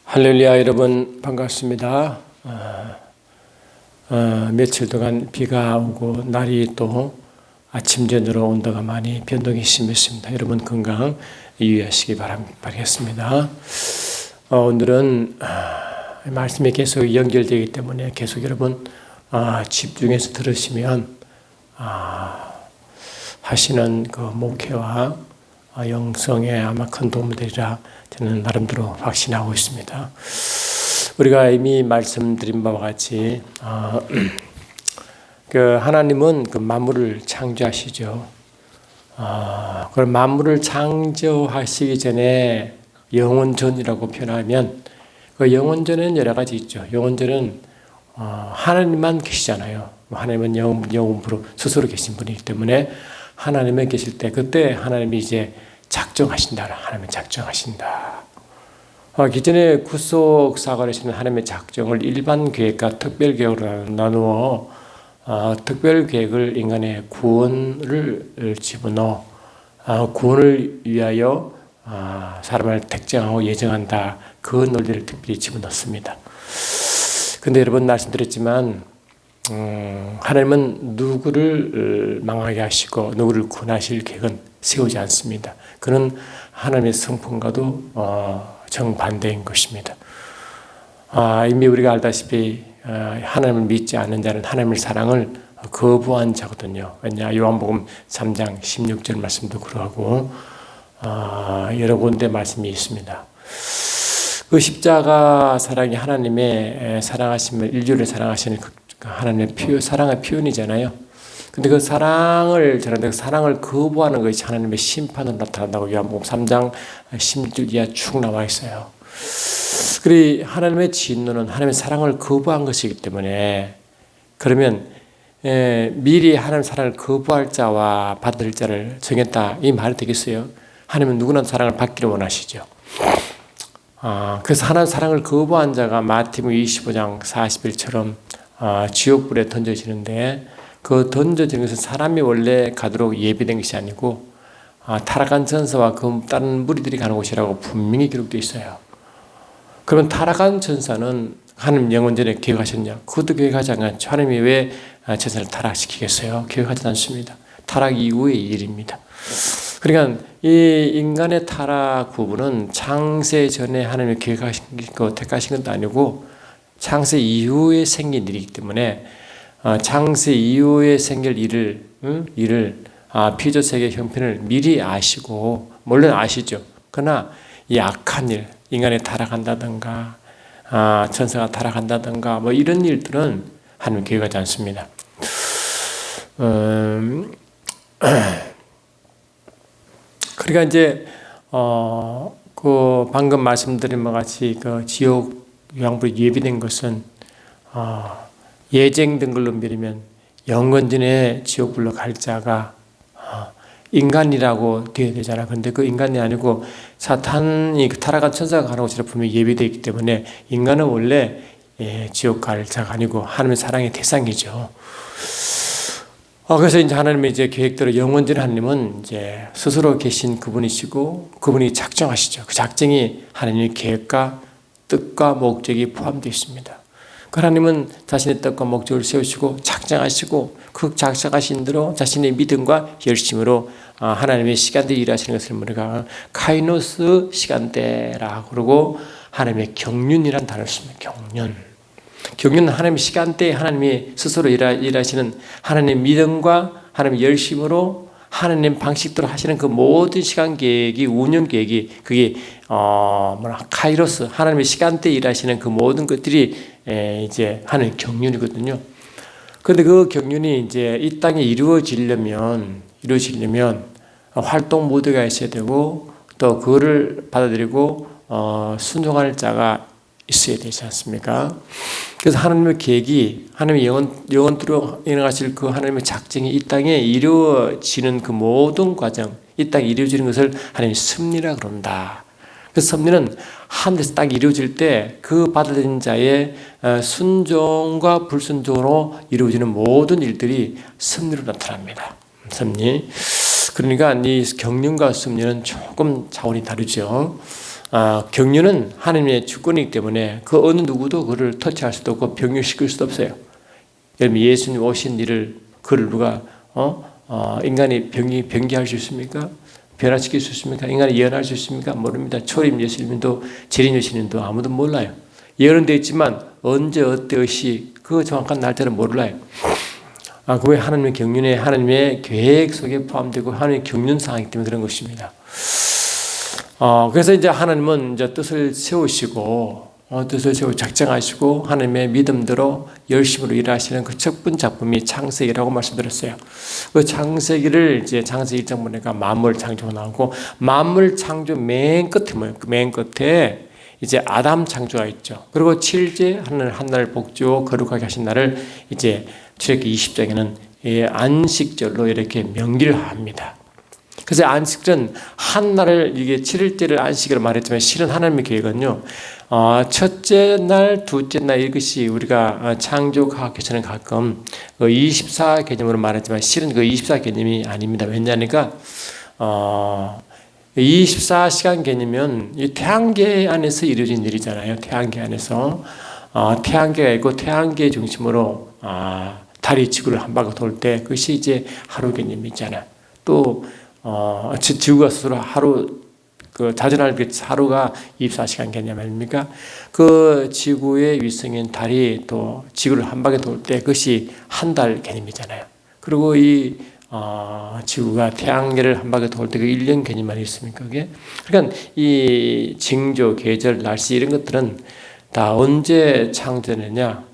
할렐루야. 여러분 반갑습니다. 며칠 동안 비가 오고 날이 또 아침 전으로 온도가 많이 변동이 심했습니다. 여러분 건강 유의하시기 바라겠습니다. 오늘은 말씀이 계속 연결되기 때문에 계속 여러분 집중해서 들으시면 하시는 그 목회와 영성에 아마 큰 도움이 되리라 저는 나름대로 확신하고 있습니다. 우리가 이미 말씀드린 바와 같이 그 하나님은 그 만물을 창조하시죠. 그 만물을 창조하시기 전에 영원전이라고 표현하면 그 영원전에는 여러 가지 있죠. 영원전은 하나님만 계시잖아요. 하나님은 영원으로 스스로 계신 분이기 때문에 하나님만 계실 때 그때 하나님이 이제 작정하신다. 하나님은 작정하신다. 기존의 구속 사관에서는 하나님의 작정을 일반 계획과 특별 계획으로 나누어 특별 계획을 인간의 구원을 집어넣어 구원을 위하여 사람을 택정하고 예정한다. 그 논리를 특별히 집어넣습니다. 근데 여러분 말씀드렸지만 하나님은 누구를 망하게 하시고 누구를 구원하실 계획은 세우지 않습니다. 그는 하나님의 성품과도 정반대인 것입니다. 이미 우리가 알다시피 하나님을 믿지 않는 자는 하나님의 사랑을 거부한 자거든요. 왜냐 요한복음 3장 16절 말씀도 그러하고 여러 군데 말씀이 있습니다. 그 십자가 사랑이 하나님의 사랑하심을 인류를 사랑하시는 하나님의 사랑의 표현이잖아요. 근데 그 사랑을 저런데 사랑을 거부하는 것이 하나님의 심판으로 나타난다고 요한복음 3장 16절 이하 쭉 나와 있어요. 그리 하나님의 진노는 하나님의 사랑을 거부한 것이기 때문에 그러면 미리 하나님의 사랑을 거부할 자와 받을 자를 정했다 이 말이 되겠어요? 하나님은 누구나 사랑을 받기를 원하시죠. 그래서 하나님의 사랑을 거부한 자가 마태복음 25장 40일처럼 지옥불에 던져지는데 그 던져지는 것은 사람이 원래 가도록 예비된 것이 아니고 타락한 천사와 그 다른 무리들이 가는 곳이라고 분명히 기록되어 있어요. 그러면 타락한 천사는 하나님 영원전에 계획하셨냐? 그것도 계획하지 않죠. 하나님이 왜 천사를 타락시키겠어요? 계획하지 않습니다. 타락 이후의 일입니다. 그러니까 이 인간의 타락 부분은 창세 전에 하나님이 계획하신 것, 택하신 것도 아니고 창세 이후에 생긴 일이기 때문에 창세 이후에 생길 일을 피조 세계 형편을 미리 아시고 물론 아시죠. 그러나 이 악한 일, 인간이 타락한다든가 천사가 타락한다든가 뭐 이런 일들은 하나님 계획하지 않습니다. 그러니까 이제 그 방금 말씀드린 것 같이 그 지옥 유황불이 예비된 것은 예정된 걸로 미루면 영원전에 지옥불로 갈 자가 인간이라고 되어야 되잖아. 그런데 그 인간이 아니고 사탄이 타락한 천사가 가는 곳이라 분명히 예비되어 있기 때문에 인간은 원래 지옥 갈 자가 아니고 하나님의 사랑의 대상이죠. 그래서 이제 하나님의 이제 계획대로 영원전 하나님은 이제 스스로 계신 그분이시고 그분이 작정하시죠. 그 작정이 하나님의 계획과 뜻과 목적이 포함되어 있습니다. 그 하나님은 자신의 뜻과 목적을 세우시고 작정하시고 그 작정하신 대로 자신의 믿음과 열심으로 하나님의 시간대에 일하시는 것을 우리가 카이노스 시간대라고 그러고 하나님의 경륜이라는 단어를 씁니다. 경륜은 하나님의 시간대에 하나님이 스스로 일하시는 하나님의 믿음과 하나님의 열심으로 하나님 방식대로 하시는 그 모든 시간 계획이 운영 계획이 그게 카이로스 하나님의 시간대에 일하시는 그 모든 것들이 이제 하나님의 경륜이거든요. 그런데 그 경륜이 이제 이 땅에 이루어지려면 활동 모두가 있어야 되고 또 그거를 받아들이고 순종할 자가 있어야 되지 않습니까? 그래서 하나님의 계획이 하나님의 영원토록 일어나실 그 하나님의 작정이 이 땅에 이루어지는 그 모든 과정, 이 땅에 이루어지는 것을 하나님이 섭리라 그런다. 그 섭리는 하늘에서 딱 이루어질 때 그 받아들인 자의 순종과 불순종으로 이루어지는 모든 일들이 섭리로 나타납니다. 섭리. 그러니까 이 경륜과 섭리는 조금 차원이 다르죠. 경륜은 하나님의 주권이기 때문에 그 어느 누구도 그를 터치할 수도 없고 병력시킬 수도 없어요. 여러분 예수님 오신 일을 그를 누가 인간이 병기할 수 있습니까? 변화시킬 수 있습니까? 인간이 예언할 수 있습니까? 모릅니다. 초림 예수님도 재림 예수님도 아무도 몰라요. 예언되어 있지만 언제 어떠시 그 정확한 날짜를 몰라요. 그게 하나님의 경륜에 하나님의 계획 속에 포함되고 하나님의 경륜 상이기 때문에 그런 것입니다. 그래서 이제 하나님은 이제 뜻을 세우시고 작정하시고 하나님의 믿음대로 열심으로 일하시는 그 첫 번째 작품이 창세기라고 말씀드렸어요. 그 창세기를 이제 창세기 1장 보니까 만물 창조가 나오고 만물 창조 맨 끝에 뭐예요? 맨 끝에 이제 아담 창조가 있죠. 그리고 7째 하나님 한 날 복주어 거룩하게 하신 날을 이제 출애굽기 20장에는 안식절로 이렇게 명기를 합니다. 그래서 안식절은 한 날을 이게 7일째를 안식으로 말했지만 실은 하나님의 계획은요. 첫째 날, 둘째 날 이것이 우리가 창조과학에서는 가끔 24 개념으로 말했지만 실은 그 24 개념이 아닙니다. 왜냐하니까 24시간 개념은 이 태양계 안에서 이루어진 일이잖아요. 태양계 안에서 태양계가 있고 태양계 중심으로 달이 지구를 한 바퀴 돌 때 그것이 이제 하루 개념이잖아요. 또 지구가 스스로 하루 자전할 그 하루가 24시간 개념 아닙니까? 그 지구의 위성인 달이 또 지구를 한 바퀴 돌 때 그것이 한 달 개념이잖아요. 그리고 이 지구가 태양계를 한 바퀴 돌 때 그 1년 개념만 있습니까? 그게? 그러니까 이 징조, 계절, 날씨 이런 것들은 다 언제 창조되느냐?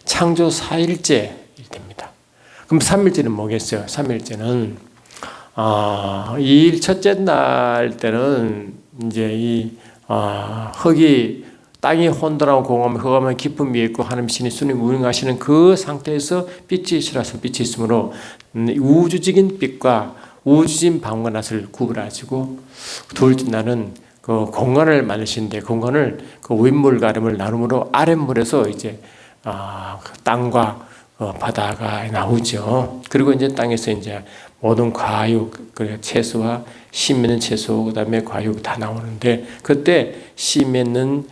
창조 4일째 됩니다. 그럼 3일째는 뭐겠어요? 3일째는 2일 첫째 날 때는 이제 이 흙이 땅이 혼돈하고 공허하며 흑암한 깊음 위에 있고 하나님 신이 순위 무능하시는 그 상태에서 빛이 있으라서 빛이 있으므로 우주적인 빛과 우주적인 밤과 낮을 구분하시고 둘째 날은 그 공간을 만드시는데 공간을 그 윗물 가름을 나눔으로 아랫물에서 이제 땅과 바다가 나오죠. 그리고 이제 땅에서 이제 모든 과육, 채소와 씨 맺는 채소, 그다음에 과육 다 나오는데 그때 씨 맺는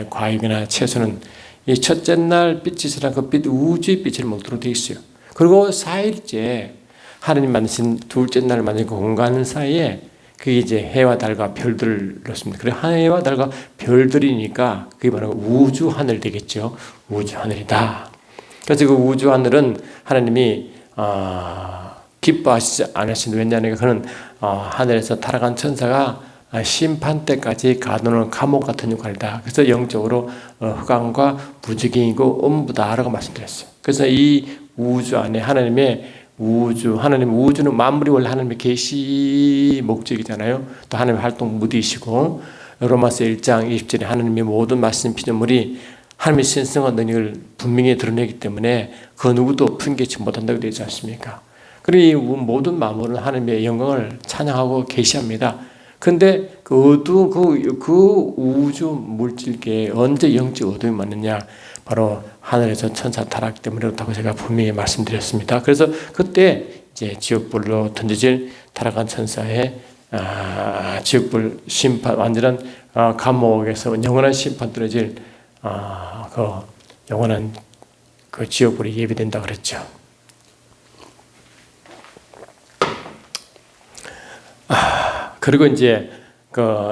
과육이나 채소는 이 첫째 날 빛이시라 그 빛 우주의 빛을 먹도록 되어 있어요. 그리고 4일째 하나님 만드신 둘째 날 만든 공간 사이에 그게 이제 해와 달과 별들을 넣습니다. 그래 해와 달과 별들이니까 그게 바로 우주 하늘 되겠죠. 우주 하늘이다. 그래서 그 우주 하늘은 하나님이 기뻐하시지 않으신 왜냐하면 그는 하늘에서 타락한 천사가 심판 때까지 가두는 감옥 같은 역할이다. 그래서 영적으로 흑암과 무지경이고 음부다라고 말씀드렸어요. 그래서 이 우주 안에 하나님의 하나님 우주는 만물이 원래 하나님의 계시 목적이잖아요. 또 하나님의 활동 무디시고 로마서 1장 20절에 하나님의 모든 말씀 피조물이 하나님의 신성한 능력을 분명히 드러내기 때문에 그 누구도 풍기지 못한다고 되지 않습니까? 그리고 이 모든 만물은 하나님의 영광을 찬양하고 계시합니다. 근데 그 어두운 그 우주 물질계에 언제 영적 어둠이 많느냐? 바로 하늘에서 천사 타락 때문에 그렇다고 제가 분명히 말씀드렸습니다. 그래서 그때 이제 지옥불로 던져질 타락한 천사의 지옥불 심판, 완전한 감옥에서 영원한 심판 떨어질 그 영원한 그 지옥불이 예비된다 그랬죠. 그리고 이제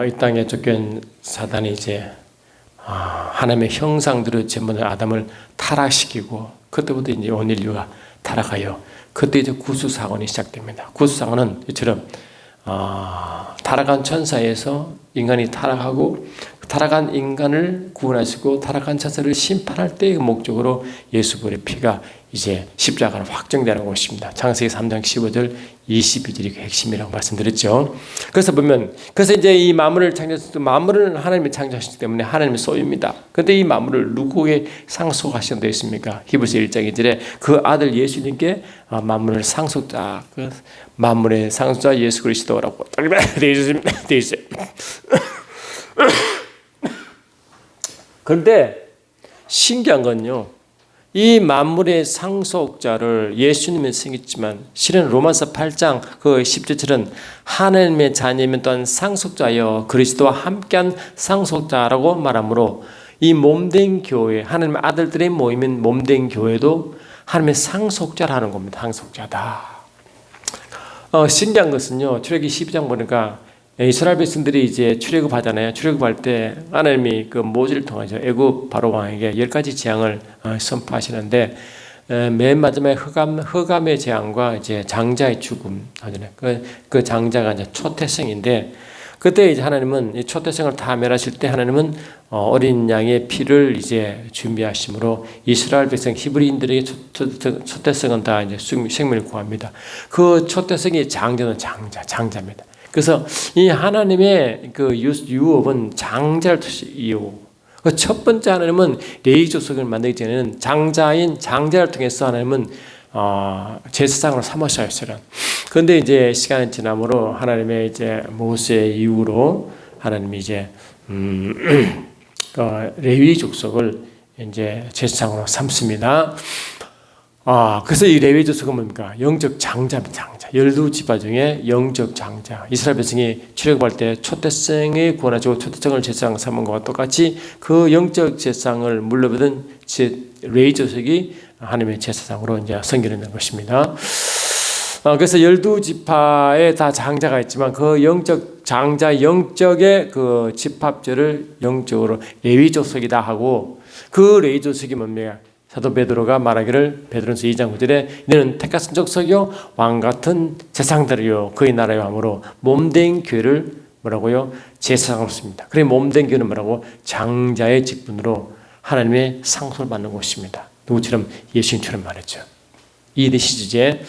이 땅에 쫓긴 사단이 이제 하나님의 형상대로 전부 아담을 타락시키고 그때부터 이제 온 인류가 타락하여 그때 이제 구수사건이 시작됩니다. 구수사건은 이처럼 타락한 천사에서 인간이 타락하고 타락한 인간을 구원하시고 타락한 천사를 심판할 때의 목적으로 예수의 피가 이제 십자가로 확정되는 것입니다. 창세기 3장 15절 22절이 그 핵심이라고 말씀드렸죠. 그래서 보면 그래서 이제 이 만물을 창조했을 때 만물은 하나님이 창조하셨기 때문에 하나님의 소유입니다. 그런데 이 만물을 누구에게 상속하시게 되어 있습니까? 히브리서 1장 2절에 그 아들 예수님께 만물을 상속자, 그 만물의 상속자 예수 그리스도라고 되어 있어요. 그런데 신기한 건요. 이 만물의 상속자를 예수님이 생겼지만 실은 로마서 8장 그 10절처럼 하나님의 자녀이면 또한 상속자여 그리스도와 함께한 상속자라고 말하므로 이 몸된 교회, 하나님의 아들들의 모이면 몸된 교회도 하나님의 상속자라는 겁니다. 상속자다. 신기한 것은요, 출애기 12장 보니까 이스라엘 백성들이 이제 출애굽하잖아요. 출애굽할 때 하나님이 그 모세를 통해서 애굽 바로 왕에게 10가지 재앙을 선포하시는데 맨 마지막에 흑암의 재앙과 이제 장자의 죽음 하잖아요. 그 장자가 이제 초태생인데 그때 이제 하나님은 이 초태생을 다 멸하실 때 하나님은 어린 양의 피를 이제 준비하심으로 이스라엘 백성 히브리인들에게 초태생은 다 이제 생명을 구합니다. 그 초태생이 장자는 장자입니다. 그래서 이 하나님의 그 유업은 장자를 이유. 그 첫 번째 하나님은 레위 족속을 만들기 전에는 장자를 통해서 하나님은 제사장으로 삼으셨어요. 그런데 이제 시간이 지남으로 하나님의 이제 모세 이후로 하나님이 이제 레위 족속을 이제 제사장으로 삼습니다. 그래서 이 레위 족속은 뭡니까? 영적 장자입니다. 12지파 중에 영적 장자. 이스라엘 백성이 출애굽할 때 초태생의 구원하시고 초태생을 제사장 삼은 것과 똑같이 그 영적 제사장을 물려받은 레위 족속이 하나님의 제사장으로 이제 섬기는 것입니다. 그래서 12지파에 다 장자가 있지만 그 영적 장자 영적의 그 집합제를 영적으로 레위 족속이다 하고 그 레위 족속이 뭡니까? 사도 베드로가 말하기를 베드로전서 2장 9절에 너는 택하신 족속이요 왕 같은 제사장들이요 그의 나라의 왕으로 몸된 교회를 뭐라고요? 제사장으로 씁니다. 그래 몸된 교회는 뭐라고? 장자의 직분으로 하나님의 상속을 받는 곳입니다. 누구처럼? 예수님처럼 말했죠. 이해되시죠? 이제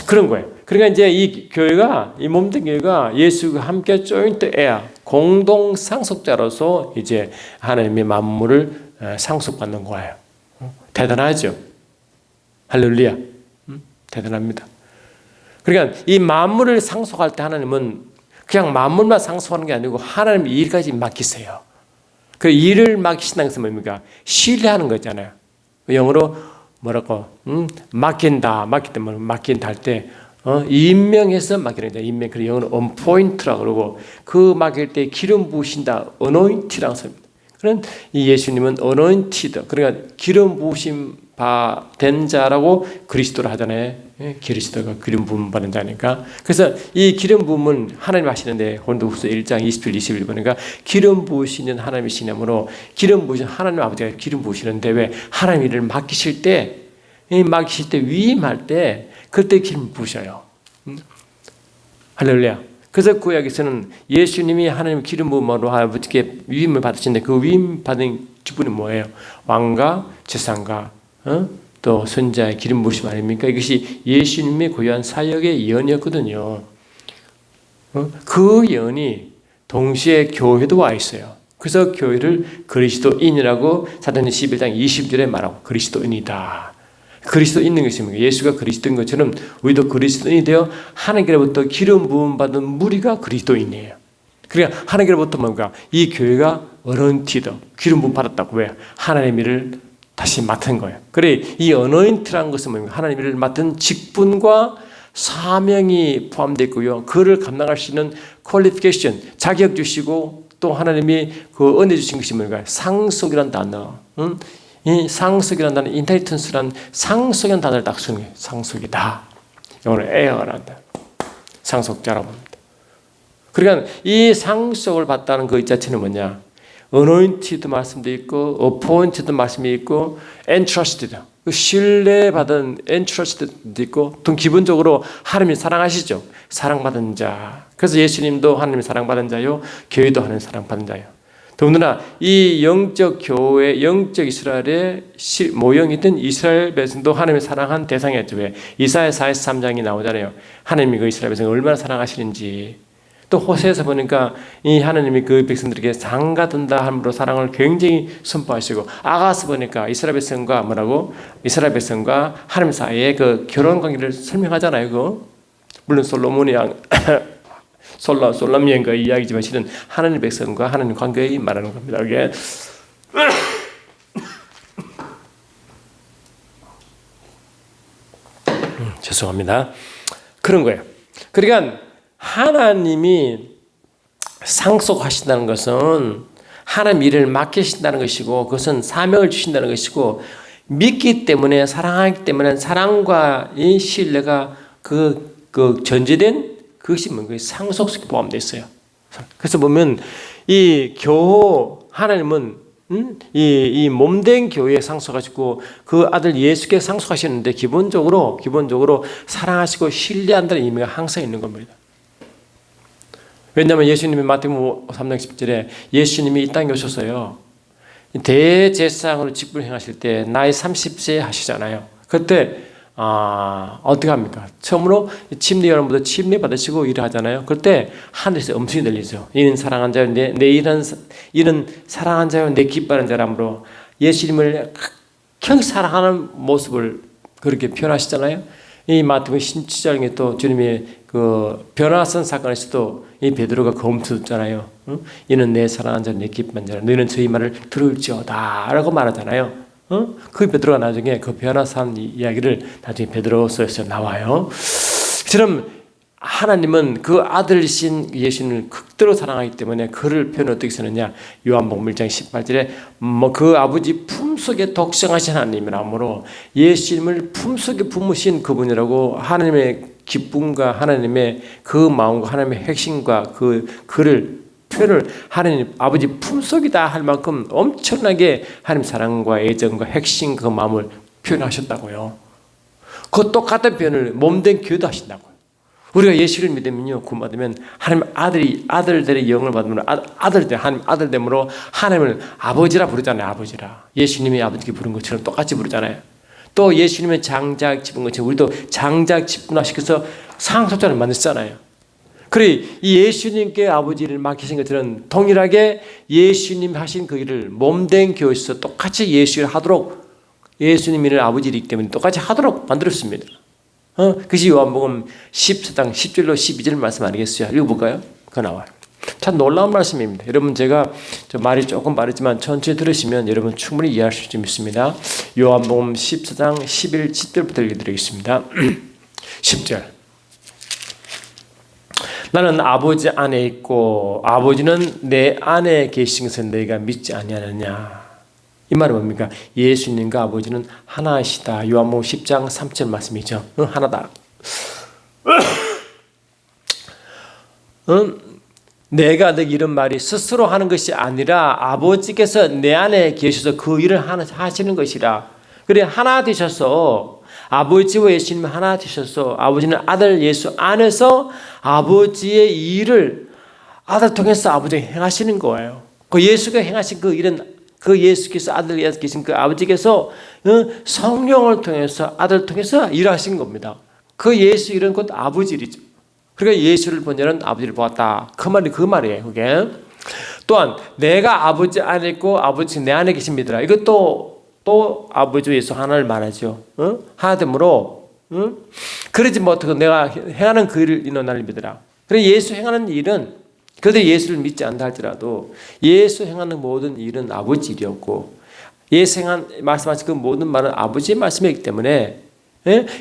그런 거예요. 그러니까 이제 이 교회가 이 몸된 교회가 예수와 함께 조인트 에어 공동 상속자로서 이제 하나님의 만물을 상속받는 거예요. 대단하죠. 할렐루야. 대단합니다. 그러니까 이 만물을 상속할 때 하나님은 그냥 만물만 상속하는 게 아니고 하나님 일까지 맡기세요. 그 일을 맡기신다는 것은 뭡니까? 신뢰하는 거잖아요. 영어로 뭐라고? 맡긴다. 맡긴다 할 때 임명해서 맡기는 거죠. 임명. 그리고 영어로 appoint라고 그러고 그 맡길 때 기름 부으신다. anoint라고 씁니다. 그런 이 예수님은 anointed, 그러니까 기름 부으심 된 자라고 그리스도를 하잖아요. 그리스도가 기름 부음 받은 자니까. 그래서 이 기름 부음은 하나님 하시는데 고린도후서 1장 20절 21절 보니까 기름 부으시는 하나님이시냐므로 기름 부으신 하나님 아버지가 기름 부으시는데 왜 하나님 일을 맡기실 때 위임할 때 그때 기름 부으셔요. 할렐루야. 그래서 구약에서는 예수님이 하나님 기름 부음으로 아버지께 위임을 받으시는데 그 위임 받은 직분이 뭐예요? 왕과 제사장과 또 선자의 기름 부으심 아닙니까? 이것이 예수님의 고유한 사역의 예언이었거든요. 그 예언이 동시에 교회도 와 있어요. 그래서 교회를 그리스도인이라고 사도행전 11장 20절에 말하고 그리스도인이다. 그리스도 있는 것입니다. 예수가 그리스도인 것처럼 우리도 그리스도인이 되어 하나님께로부터 기름 부음 받은 무리가 그리스도인이에요. 그러니까 하나님께로부터 뭔가 이 교회가 어너인티드 기름 부음 받았다고 왜? 하나님 일을 다시 맡은 거예요. 그래 이 어너인트라는 것은 뭡니까? 하나님 일을 맡은 직분과 사명이 포함되어 있고요. 그를 감당할 수 있는 퀄리피케이션 자격 주시고 또 하나님이 그 은혜 주신 것이 뭔가 상속이란 단어. 이 상속이라는 단어, 인헤리턴스라는 상속이라는 단어를 딱 쓰는 거예요. 상속이다. 영어로 에어란다. 상속자라고 합니다. 그러니까 이 상속을 받다는 그 자체는 뭐냐? anointed 말씀도 있고, appointed 말씀이 있고, entrusted. 신뢰받은 entrusted도 있고, 또 기본적으로 하나님이 사랑하시죠. 사랑받은 자. 그래서 예수님도 하나님이 사랑받은 자요, 교회도 하나님이 사랑받은 자요. 더군다나 이 영적 교회, 영적 이스라엘의 모형이던 이스라엘 백성도 하나님을 사랑한 대상이었죠. 왜? 이사야 43장이 나오잖아요. 하나님이 그 이스라엘 백성을 얼마나 사랑하시는지. 또 호세에서 보니까 이 하나님이 그 백성들에게 상가든다 함으로 사랑을 굉장히 선포하시고, 아가스 보니까 이스라엘 백성과 뭐라고? 이스라엘 백성과 하나님 사이의 그 결혼 관계를 설명하잖아요. 그거. 물론 솔로몬이 솔람 여인과 이야기지만 실은 하나님 백성과 하나님 관계에 말하는 겁니다. 이게 죄송합니다. 그런 거예요. 그러니까 하나님이 상속하신다는 것은 하나님 일을 맡기신다는 것이고 그것은 사명을 주신다는 것이고 믿기 때문에 사랑하기 때문에 사랑과의 신뢰가 그 전제된 그것이 뭔가요? 상속 속에 포함되어 있어요. 그래서 보면 이 교호 하나님은 이 몸된 교회에 상속하시고 그 아들 예수께 상속하시는데 기본적으로 사랑하시고 신뢰한다는 의미가 항상 있는 겁니다. 왜냐하면 예수님이 마태복음 3장 10절에 예수님이 이 땅에 오셨어요. 대제사장으로 직분을 행하실 때 나이 30세 하시잖아요. 그때 어떻게 합니까? 처음으로 침례 여러분들 침례 받으시고 일을 하잖아요. 그때 하늘에서 음성이 들리죠. 이는 사랑한 자요, 이는 사랑한 자요, 내 기뻐하는 자라므로 예수님을 극히 사랑하는 모습을 그렇게 표현하시잖아요. 이 마태복음 17장에 또 주님의 그 변화선 사건에서도 이 베드로가 검투했잖아요. 이는 내 사랑한 자, 내 기뻐하는 자라. 너희는 저희 말을 들을지어다라고 말하잖아요. 그 베드로가 나중에 그 변화산 이야기를 나중에 베드로서에서 나와요. 그처럼 하나님은 그 아들이신 예수님을 극도로 사랑하기 때문에 그를 표현 어떻게 쓰느냐? 요한복음 1장 18절에 그 아버지 품속에 독생하신 하나님이라므로 예수님을 품속에 품으신 그분이라고 하나님의 기쁨과 하나님의 그 마음과 하나님의 핵심과 그를 표현을 하나님 아버지 품속이다 할 만큼 엄청나게 하나님 사랑과 애정과 핵심 그 마음을 표현하셨다고요. 그 똑같은 표현을 몸된 교회도 하신다고요. 우리가 예수를 믿으면요, 구원받으면 하나님 아들들의 영을 받으면 하나님 아들됨으로 하나님을 아버지라 부르잖아요. 아버지라. 예수님이 아버지께 부른 것처럼 똑같이 부르잖아요. 또 예수님의 장작 집은 것처럼 우리도 장작 집분화시켜서 상속자를 만드셨잖아요. 그래 이 예수님께 아버지를 맡기신 것들은 동일하게 예수님 하신 그 일을 몸된 교회에서 똑같이 예수를 하도록 예수님을 아버지이기 때문에 똑같이 하도록 만들었습니다. 그것이 요한복음 14장 10절로 12절 말씀 아니겠어요? 읽어볼까요? 그거 나와요. 참 놀라운 말씀입니다. 여러분 제가 말이 조금 빠르지만 천천히 들으시면 여러분 충분히 이해할 수 있습니다. 요한복음 14장 11, 10절부터 읽어드리겠습니다. 10절 나는 아버지 안에 있고 아버지는 내 안에 계신 것을 너희가 믿지 아니하느냐. 이 말은 뭡니까? 예수님과 아버지는 하나이시다. 요한복음 10장 3절 말씀이죠. 하나다. 내가 너에게 이런 말이 스스로 하는 것이 아니라 아버지께서 내 안에 계셔서 그 일을 하시는 것이라. 그래 하나 되셔서 아버지와 예수님 하나 되셔서 아버지는 아들 예수 안에서 아버지의 일을 아들 통해서 아버지가 행하시는 거예요. 그 예수가 행하신 그 일은 그 예수께서 아들 계신 그 아버지께서 성령을 통해서 아들 통해서 일하신 겁니다. 그 예수 일은 곧 아버지 일이죠. 그러니까 예수를 본 자는 아버지를 보았다. 그 말이에요. 그게 또한 내가 아버지 안에 있고 아버지 내 안에 계십니다. 이것도 또 아버지 예수 하나를 말하죠. 하나됨으로 그러지 못하고 내가 행하는 그 일을 이는 나를 믿으라. 그래 예수 행하는 일은 그런데 예수를 믿지 않다 할지라도 예수 행하는 모든 일은 아버지 일이었고 예수 말씀하신 그 모든 말은 아버지의 말씀이기 때문에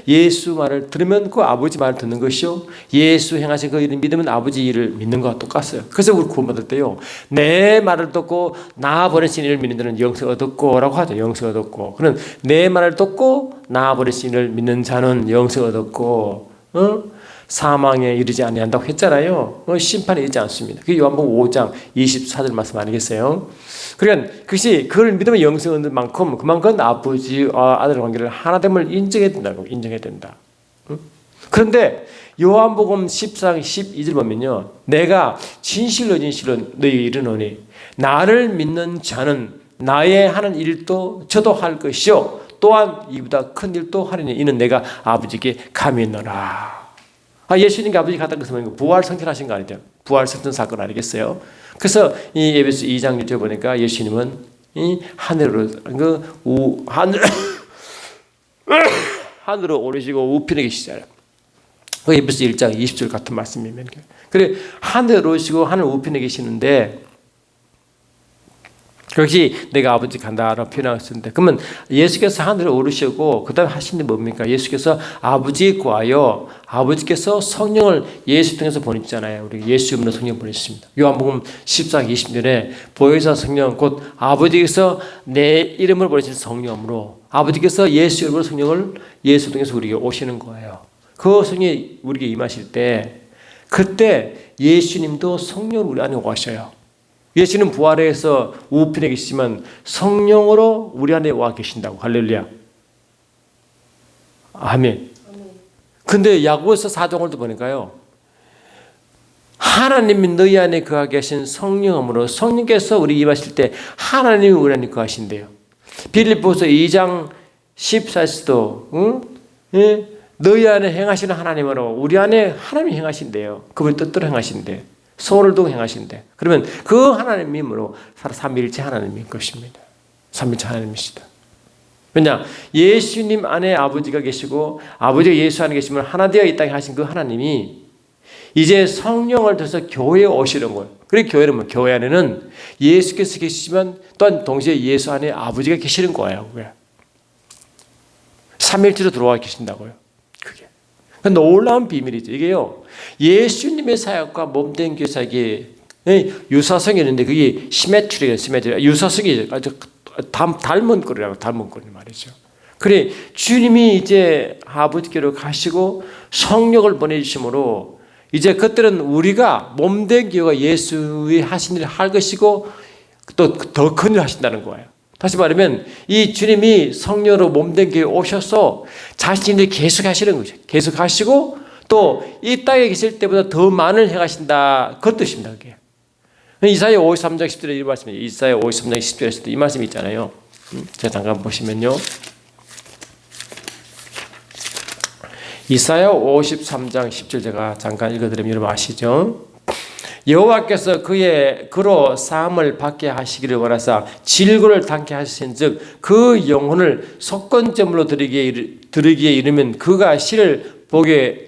예수 말을 들으면 그 아버지 말을 듣는 것이요 예수 행하신 그 일을 믿으면 아버지 일을 믿는 것과 똑같아요. 그래서 우리 구원받을 때요 내 말을 듣고 나 보내신 이를 믿는 자는 영생을 얻었고 라고 하죠. 영생을 얻었고 그는 내 말을 듣고 나 보내신 이를 믿는 자는 영생을 얻었고 사망에 이르지 아니한다고 했잖아요. 심판에 이르지 않습니다. 그게 요한복음 5장 24절 말씀 아니겠어요? 그러니까 그것이 그걸 믿으면 영생을 얻는 만큼 그만큼 아버지와 아들 관계를 하나됨을 인정해야 된다고 인정해야 된다. 그런데 요한복음 14장 12절 보면요. 내가 진실로 너희에게 이르노니 나를 믿는 자는 나의 하는 일도 저도 할 것이요 또한 이보다 큰 일도 하리니 이는 내가 아버지께 감히 있노라. 예수님께 아버지 같은 것은 부활 성천하신 거 아니죠? 부활 성천 사건 아니겠어요? 그래서 이 에베소 2장 6절 보니까 예수님은 이 하늘로 하늘로 오르시고 우편에 계시잖아요. 그 에베소 1장 20절 같은 말씀입니다. 그래 하늘 오르시고 하늘 우편에 계시는데 그것이 내가 아버지 간다라고 표현하셨는데, 그러면 예수께서 하늘에 오르시고 그 다음에 하신 게 뭡니까? 예수께서 아버지에 구하여 아버지께서 성령을 예수 통해서 보냈잖아요. 우리 예수 이름으로 성령 보냈습니다. 요한복음 14장 20절에 보혜사 성령 곧 아버지께서 내 이름을 보내신 성령으로, 아버지께서 예수 이름으로 성령을 예수 통해서 우리에게 오시는 거예요. 그 성령이 우리에게 임하실 때, 그때 예수님도 성령을 우리 안에 오셔요. 예수는 부활해서 우편에 계시지만 성령으로 우리 안에 와 계신다고. 할렐루야. 아멘. 근데 야고보서 4장을 보니까요, 하나님이 너희 안에 거하게 하신 성령으로, 성령께서 우리 임하실 때 하나님이 우리 안에 거하신대요. 빌립보서 2장 14절도 너희 안에 행하시는 하나님으로 우리 안에 하나님이 행하신대요. 그분이 뜻대로 행하신대. 소원을 두고 행하신대. 그러면 그 하나님이 뭐로 삼위일체 하나님인 것입니다. 삼위일체 하나님이시다. 왜냐? 예수님 안에 아버지가 계시고 아버지가 예수 안에 계시면 하나 되어 이 땅에 하신 그 하나님이 이제 성령을 통해서 교회에 오시는 거예요. 그리고 교회는 뭐? 교회 안에는 예수께서 계시지만 또한 동시에 예수 안에 아버지가 계시는 거예요. 왜? 삼위일체로 들어와 계신다고요. 그게 놀라운 비밀이죠. 이게요, 예수님의 사역과 몸된 교회 사역이 유사성이 있는데 그게 시메트리예요. 유사성이 아주 닮은 꼴이라고, 닮은 꼴이 말이죠. 그래, 주님이 이제 아버지께로 가시고 성령을 보내주심으로 이제 그때는 우리가 몸된 교회가 예수의 하신 일을 할 것이고 또 더 큰 일을 하신다는 거예요. 다시 말하면 이 주님이 성령으로 몸된 교회에 오셔서 자신이 계속 하시는 거죠. 계속 하시고 또 이 땅에 계실 때보다 더 많은 행하신다. 그 뜻입니다. 그게. 이사야 53장 10절에 이 말씀이에요. 이사야 53장 10절에서도 이 말씀이 있잖아요. 제가 잠깐 보시면요. 이사야 53장 10절 제가 잠깐 읽어드리면 여러분 아시죠? 여호와께서 그로 사함을 받게 하시기를 원하사 질고를 당케 하신즉 그 영혼을 속건제물로 드리기에 이르면 그가 실을 보게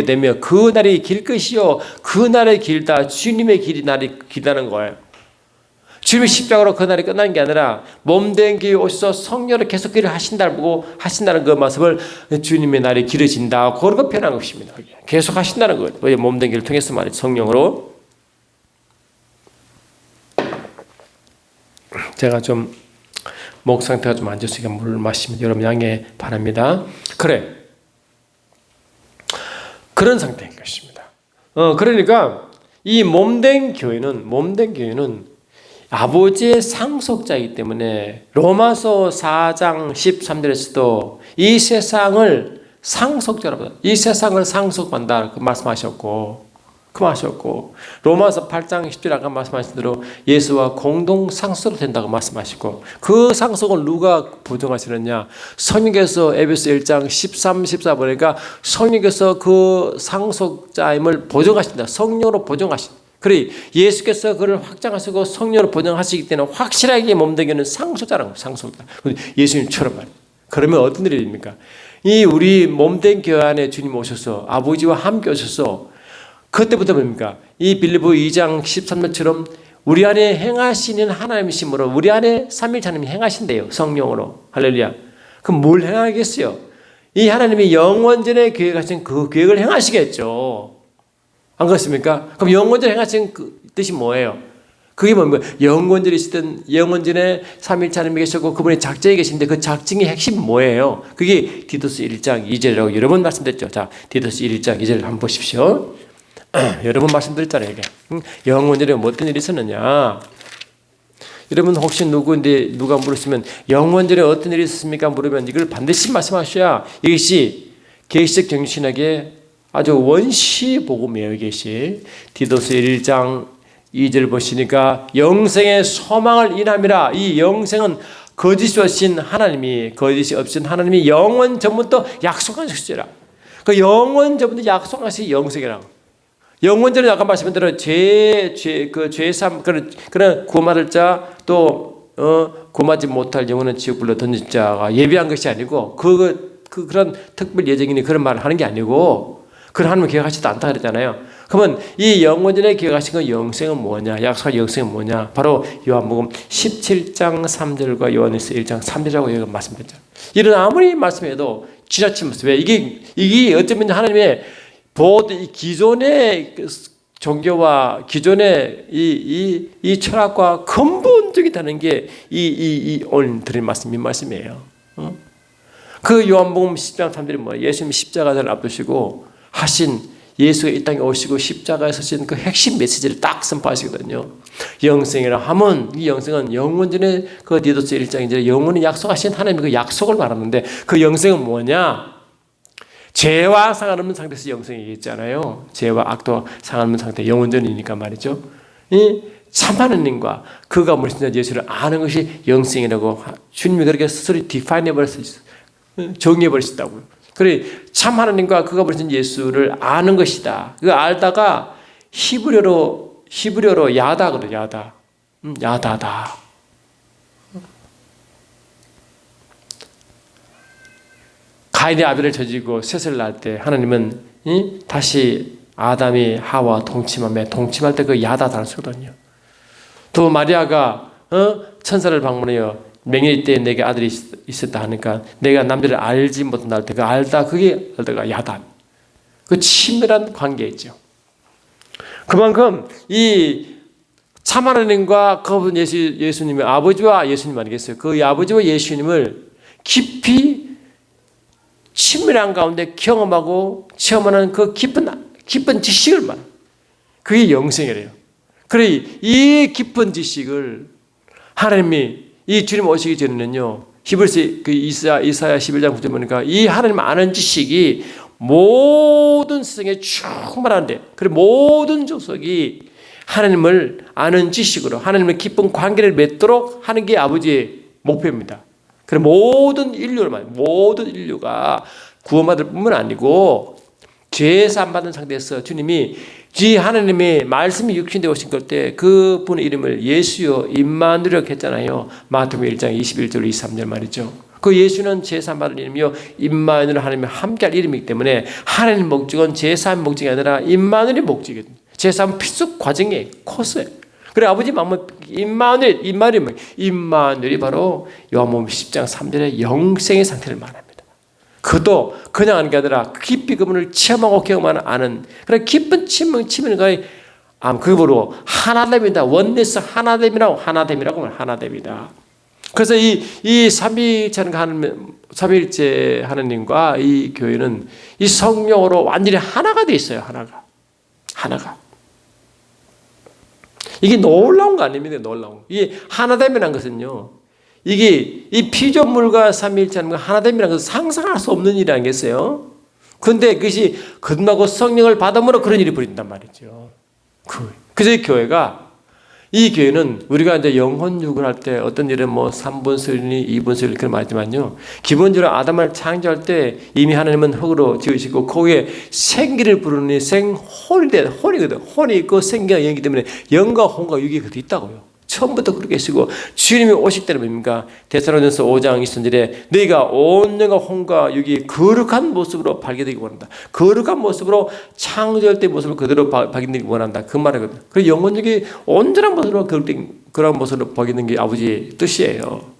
되며 그 날이 길 것이요 그 날의 길다. 주님의 날이 길다는 거예요. 주님의 십자가로 그 날이 끝난 게 아니라 몸된 교회에 오셔서 성령을 계속 길을 하신다는 그 말씀을 주님의 날이 길어진다. 그런 거 표현한 것입니다. 계속 하신다는 거예요. 왜? 몸된 교회를 통해서 말이죠. 성령으로. 제가 좀 목 상태가 좀 안 좋으니까 물 마시면 여러분 양해 바랍니다. 그런 상태인 것입니다. 그러니까 이 몸된 교회는 아버지의 상속자이기 때문에 로마서 4장 13절에서도 이 세상을 상속자라고, 이 세상을 상속한다 그 말씀하셨고 로마서 8장 10절 아까 말씀하신 대로 예수와 공동 상속으로 된다고 말씀하시고, 그 상속을 누가 보증하시느냐? 성령께서 에베소 1장 13, 14 보니까 성령께서 그 상속자임을 보증하신다. 성령으로 보증하신다. 그래, 예수께서 그를 확장하시고 성령으로 보증하시기 때문에 확실하게 몸되기는 상속자라는 거예요. 상속자. 예수님처럼 말이에요. 그러면 어떤 일이 됩니까? 이 우리 몸된 교회 안에 주님 오셔서 아버지와 함께 오셔서 그때부터 뭡니까? 이 빌립보 2장 13절처럼 우리 안에 행하시는 하나님이시므로 우리 안에 삼위일체 하나님이 행하신대요. 성령으로. 할렐루야. 그럼 뭘 행하겠어요? 이 하나님이 영원전에 계획하신 그 계획을 행하시겠죠. 안 그렇습니까? 그럼 영원전에 행하신 그 뜻이 뭐예요? 그게 뭡니까? 영원전에 삼위일체 하나님이 계셨고 그분이 작정이 계신데 그 작정의 핵심은 뭐예요? 그게 디도스 1장 2절이라고 여러 번 말씀드렸죠. 자, 디도스 1장 2절 한번 보십시오. 여러 번 말씀드렸잖아요. 이게. 영원전에 어떤 일이 있었느냐? 여러분 혹시 누가 물으시면 영원전에 어떤 일이 있었습니까? 물으면 이걸 반드시 말씀하셔야 이것이 계시적 정신에게 아주 원시 복음이에요. 이것이 디도스 1장 2절 보시니까 영생의 소망을 인함이라. 이 영생은 거짓이 없으신 하나님이 영원 전부터 약속하셨으라. 그 영원 전부터 약속하신 영생이라고. 영원전에 아까 말씀한 대로 죄삼 그런 구원받을 자 또 구원받지 못할 영혼은 지옥불로 던질 자가 예비한 것이 아니고 그런 특별 예정이니 그런 말을 하는 게 아니고 그런 하나님은 계획하지도 않다 그랬잖아요. 그러면 이 영원전에 기억하신 그 영생은 뭐냐? 약속한 영생은 뭐냐? 바로 요한복음 17장 3절과 요한일서 1장 3절이라고 여기 말씀드렸죠. 이런 아무리 말씀해도 지나치면서 왜 이게 어쩌면 하나님의 이 기존의 종교와 기존의 이 철학과 근본적이다는 게 이 오늘 드린 말씀이 말씀이에요. 그 요한복음 10장 3절이 뭐예요? 예수님이 십자가를 앞두시고 하신 예수가 이 땅에 오시고 십자가에 서신 그 핵심 메시지를 딱 선포하시거든요. 영생이라 하면 이 영생은 영원전에 그 디도스 1장 2절에 영원히 약속하신 하나님의 그 약속을 말하는데 그 영생은 뭐냐? 죄와 상관없는 상태에서 영생이 있잖아요. 죄와 악도 상관없는 상태, 영원전이니까 말이죠. 이 참 하나님과 그가 무엇인지 예수를 아는 것이 영생이라고 주님이 그렇게 스스로 디파인해 버렸어요. 정의해 버리셨다고요. 그래 참 하나님과 그가 보신 예수를 아는 것이다. 그 알다가 히브리어로 야다 그래. 야다다. 가인이 아벨을 저지고 셋을 낳을 때 하나님은 다시 아담이 하와 동침할 때 그 야다다를 쓰거든요. 또 마리아가 천사를 방문해요. 맹일 때 내게 아들이 있었다 하니까 내가 남들을 알지 못한다 때 그 알다가 야단. 그 친밀한 관계있죠. 그만큼 이 참 하나님과 그분 예수님의 아버지와 예수님 아니겠어요? 그 아버지와 예수님을 깊이 친밀한 가운데 경험하고 체험하는 그 깊은 지식을 말. 그게 영생이래요. 그래 이 깊은 지식을 하나님이 이 주님 오시기 전에는요. 히브리서 그 이사야 11장 9절 보니까 이 하나님 아는 지식이 모든 세상에 충만한데, 그리고 모든 족속이 하나님을 아는 지식으로 하나님의 깊은 관계를 맺도록 하는 게 아버지의 목표입니다. 그리고 모든 인류가 구원받을 뿐만 아니고 죄 사함 받은 상태에서 주님이 하나님의 말씀이 육신되어 오신 것 때 그분의 이름을 예수여 임마누엘이라고 했잖아요. 마태복음 1장 21절 23절 말이죠. 그 예수는 죄 사함 받은 이름이요 임마누엘 하나님과 함께할 이름이기 때문에 하나님 목적은 죄 사함 목적이 아니라 임마누엘의 목적이거든요. 죄 사함 필수 과정이에요. 코스예요. 그래 아버지 마음은 임마누엘이 바로 요한복음 10장 3절의 영생의 상태를 말합니다. 그도 그냥 하는 게 아니라 깊이 그분을 체험하고 경험하는 아는 그런 깊은 치밀은 거의 그거로 하나됨이다. 원네스 하나됨이라고 하나됨이다. 그래서 이 삼위일체 하나님과 이 교회는 이 성령으로 완전히 하나가 돼 있어요. 하나가. 이게 놀라운 거 아닙니까? 놀라운 거. 이게 하나됨이라는 것은요. 이게 이 피조물과 삼위일체 하나님과 하나됨이라는 것은 상상할 수 없는 일이 아니겠어요? 그런데 그것이 거듭나고 성령을 받음으로 그런 일이 벌어진단 말이죠. 그래서 이 교회는 우리가 이제 영혼육을 할 때 어떤 일은 뭐 3분설이니 2분설 이렇게 말하지만요. 기본적으로 아담을 창조할 때 이미 하나님은 흙으로 지으시고 거기에 생기를 부르니 혼이거든. 혼이 있고 생기가 영이기 때문에 영과 혼과 육이 그렇게 있다고요. 처음부터 그렇게 쓰고 주님이 오실 때는 뭡니까? 데살로니가서 5장 20절에 너희가 온 영과 혼과 육이 거룩한 모습으로 발견되기 원한다. 거룩한 모습으로 창조할 때 모습을 그대로 발견되기 원한다. 그 말이거든요. 그래서 영혼육이 온전한 모습으로 그런 모습으로 발견된 게 아버지의 뜻이에요.